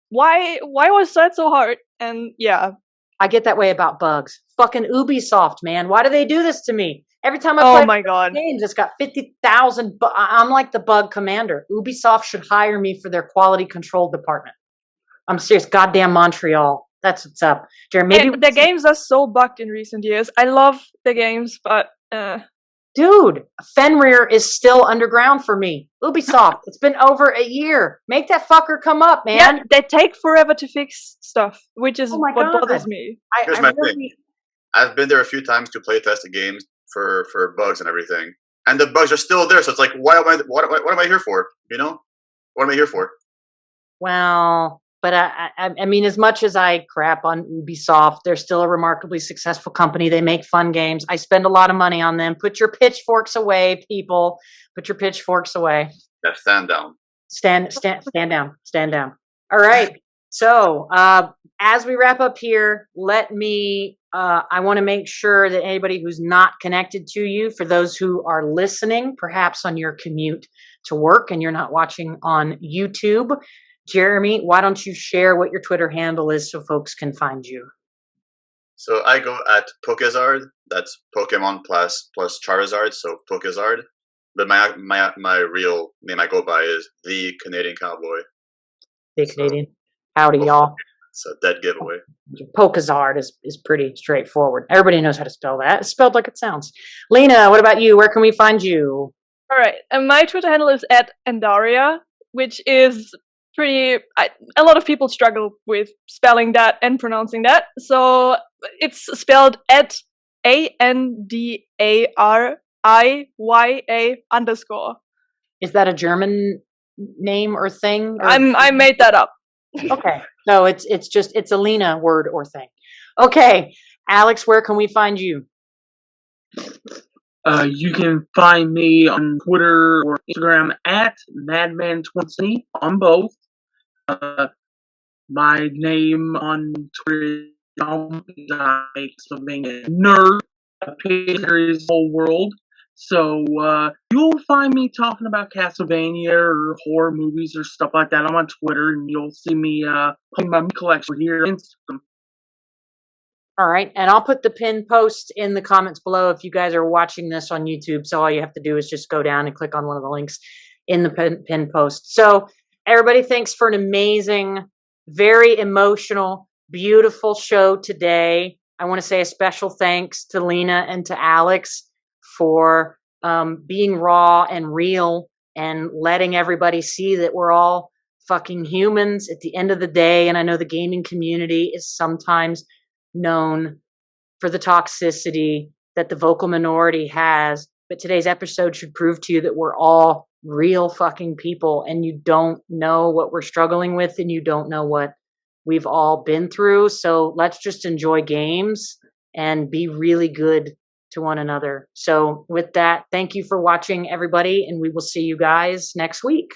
S2: why was that so hard? And yeah,
S1: I get that way about bugs. Fucking Ubisoft, man. Why do they do this to me? Every time I
S2: Oh
S1: play
S2: my god.
S1: games, it's got 50,000. I'm like the bug commander. Ubisoft should hire me for their quality control department. I'm serious. Goddamn Montreal. That's what's up. Jared, maybe
S2: The games are so bugged in recent years. I love the games, but
S1: dude, Fenrir is still underground for me. Ubisoft, it's been over a year. Make that fucker come up, man.
S2: yeah, they take forever to fix stuff, which is
S1: Oh my
S2: what
S1: God.
S2: bothers me.
S4: Here's
S1: I
S4: my
S1: really,
S4: thing. I've been there a few times to play test the games for bugs and everything, and the bugs are still there. So it's like, what am I here for? You know, what am I here for?
S1: well, but I mean, as much as I crap on Ubisoft, they're still a remarkably successful company. They make fun games. I spend a lot of money on them. Put your pitchforks away, people. Put your pitchforks away.
S4: Yeah, stand down.
S1: Stand down. Stand down. All right. So, as we wrap up here, I want to make sure that anybody who's not connected to you, for those who are listening, perhaps on your commute to work and you're not watching on YouTube, Jeremy, why don't you share what your Twitter handle is so folks can find you?
S4: So I go at Pokezard. That's Pokemon plus Charizard. So Pokezard. But my real name I go by is the Canadian Cowboy.
S1: Hey, Canadian. Howdy, y'all.
S4: It's a dead giveaway.
S1: Pokezard is pretty straightforward. Everybody knows how to spell that. It's spelled like it sounds. Lena, what about you? Where can we find you?
S2: All right, and my Twitter handle is at Andaria, which is pretty. A lot of people struggle with spelling that and pronouncing that, so it's spelled at ANDARIYA_.
S1: Is that a German name or thing? Or?
S2: I made that up.
S1: Okay, so it's a Lena word or thing. Okay, Alex, where can we find you?
S3: You can find me on Twitter or Instagram at Madman20 on both. My name on Twitter is something nerd appears whole world. So you'll find me talking about Castlevania or horror movies or stuff like that. I'm on Twitter, and you'll see me putting my collection here on Instagram.
S1: All right, and I'll put the pinned post in the comments below if you guys are watching this on YouTube. So all you have to do is just go down and click on one of the links in the pinned post. So everybody, thanks for an amazing, very emotional, beautiful show today. I want to say a special thanks to Lena and to Alex for being raw and real and letting everybody see that we're all fucking humans at the end of the day. And I know the gaming community is sometimes known for the toxicity that the vocal minority has, but today's episode should prove to you that we're all real fucking people, and you don't know what we're struggling with, and you don't know what we've all been through. So let's just enjoy games and be really good to one another. So with that, thank you for watching, everybody, and we will see you guys next week.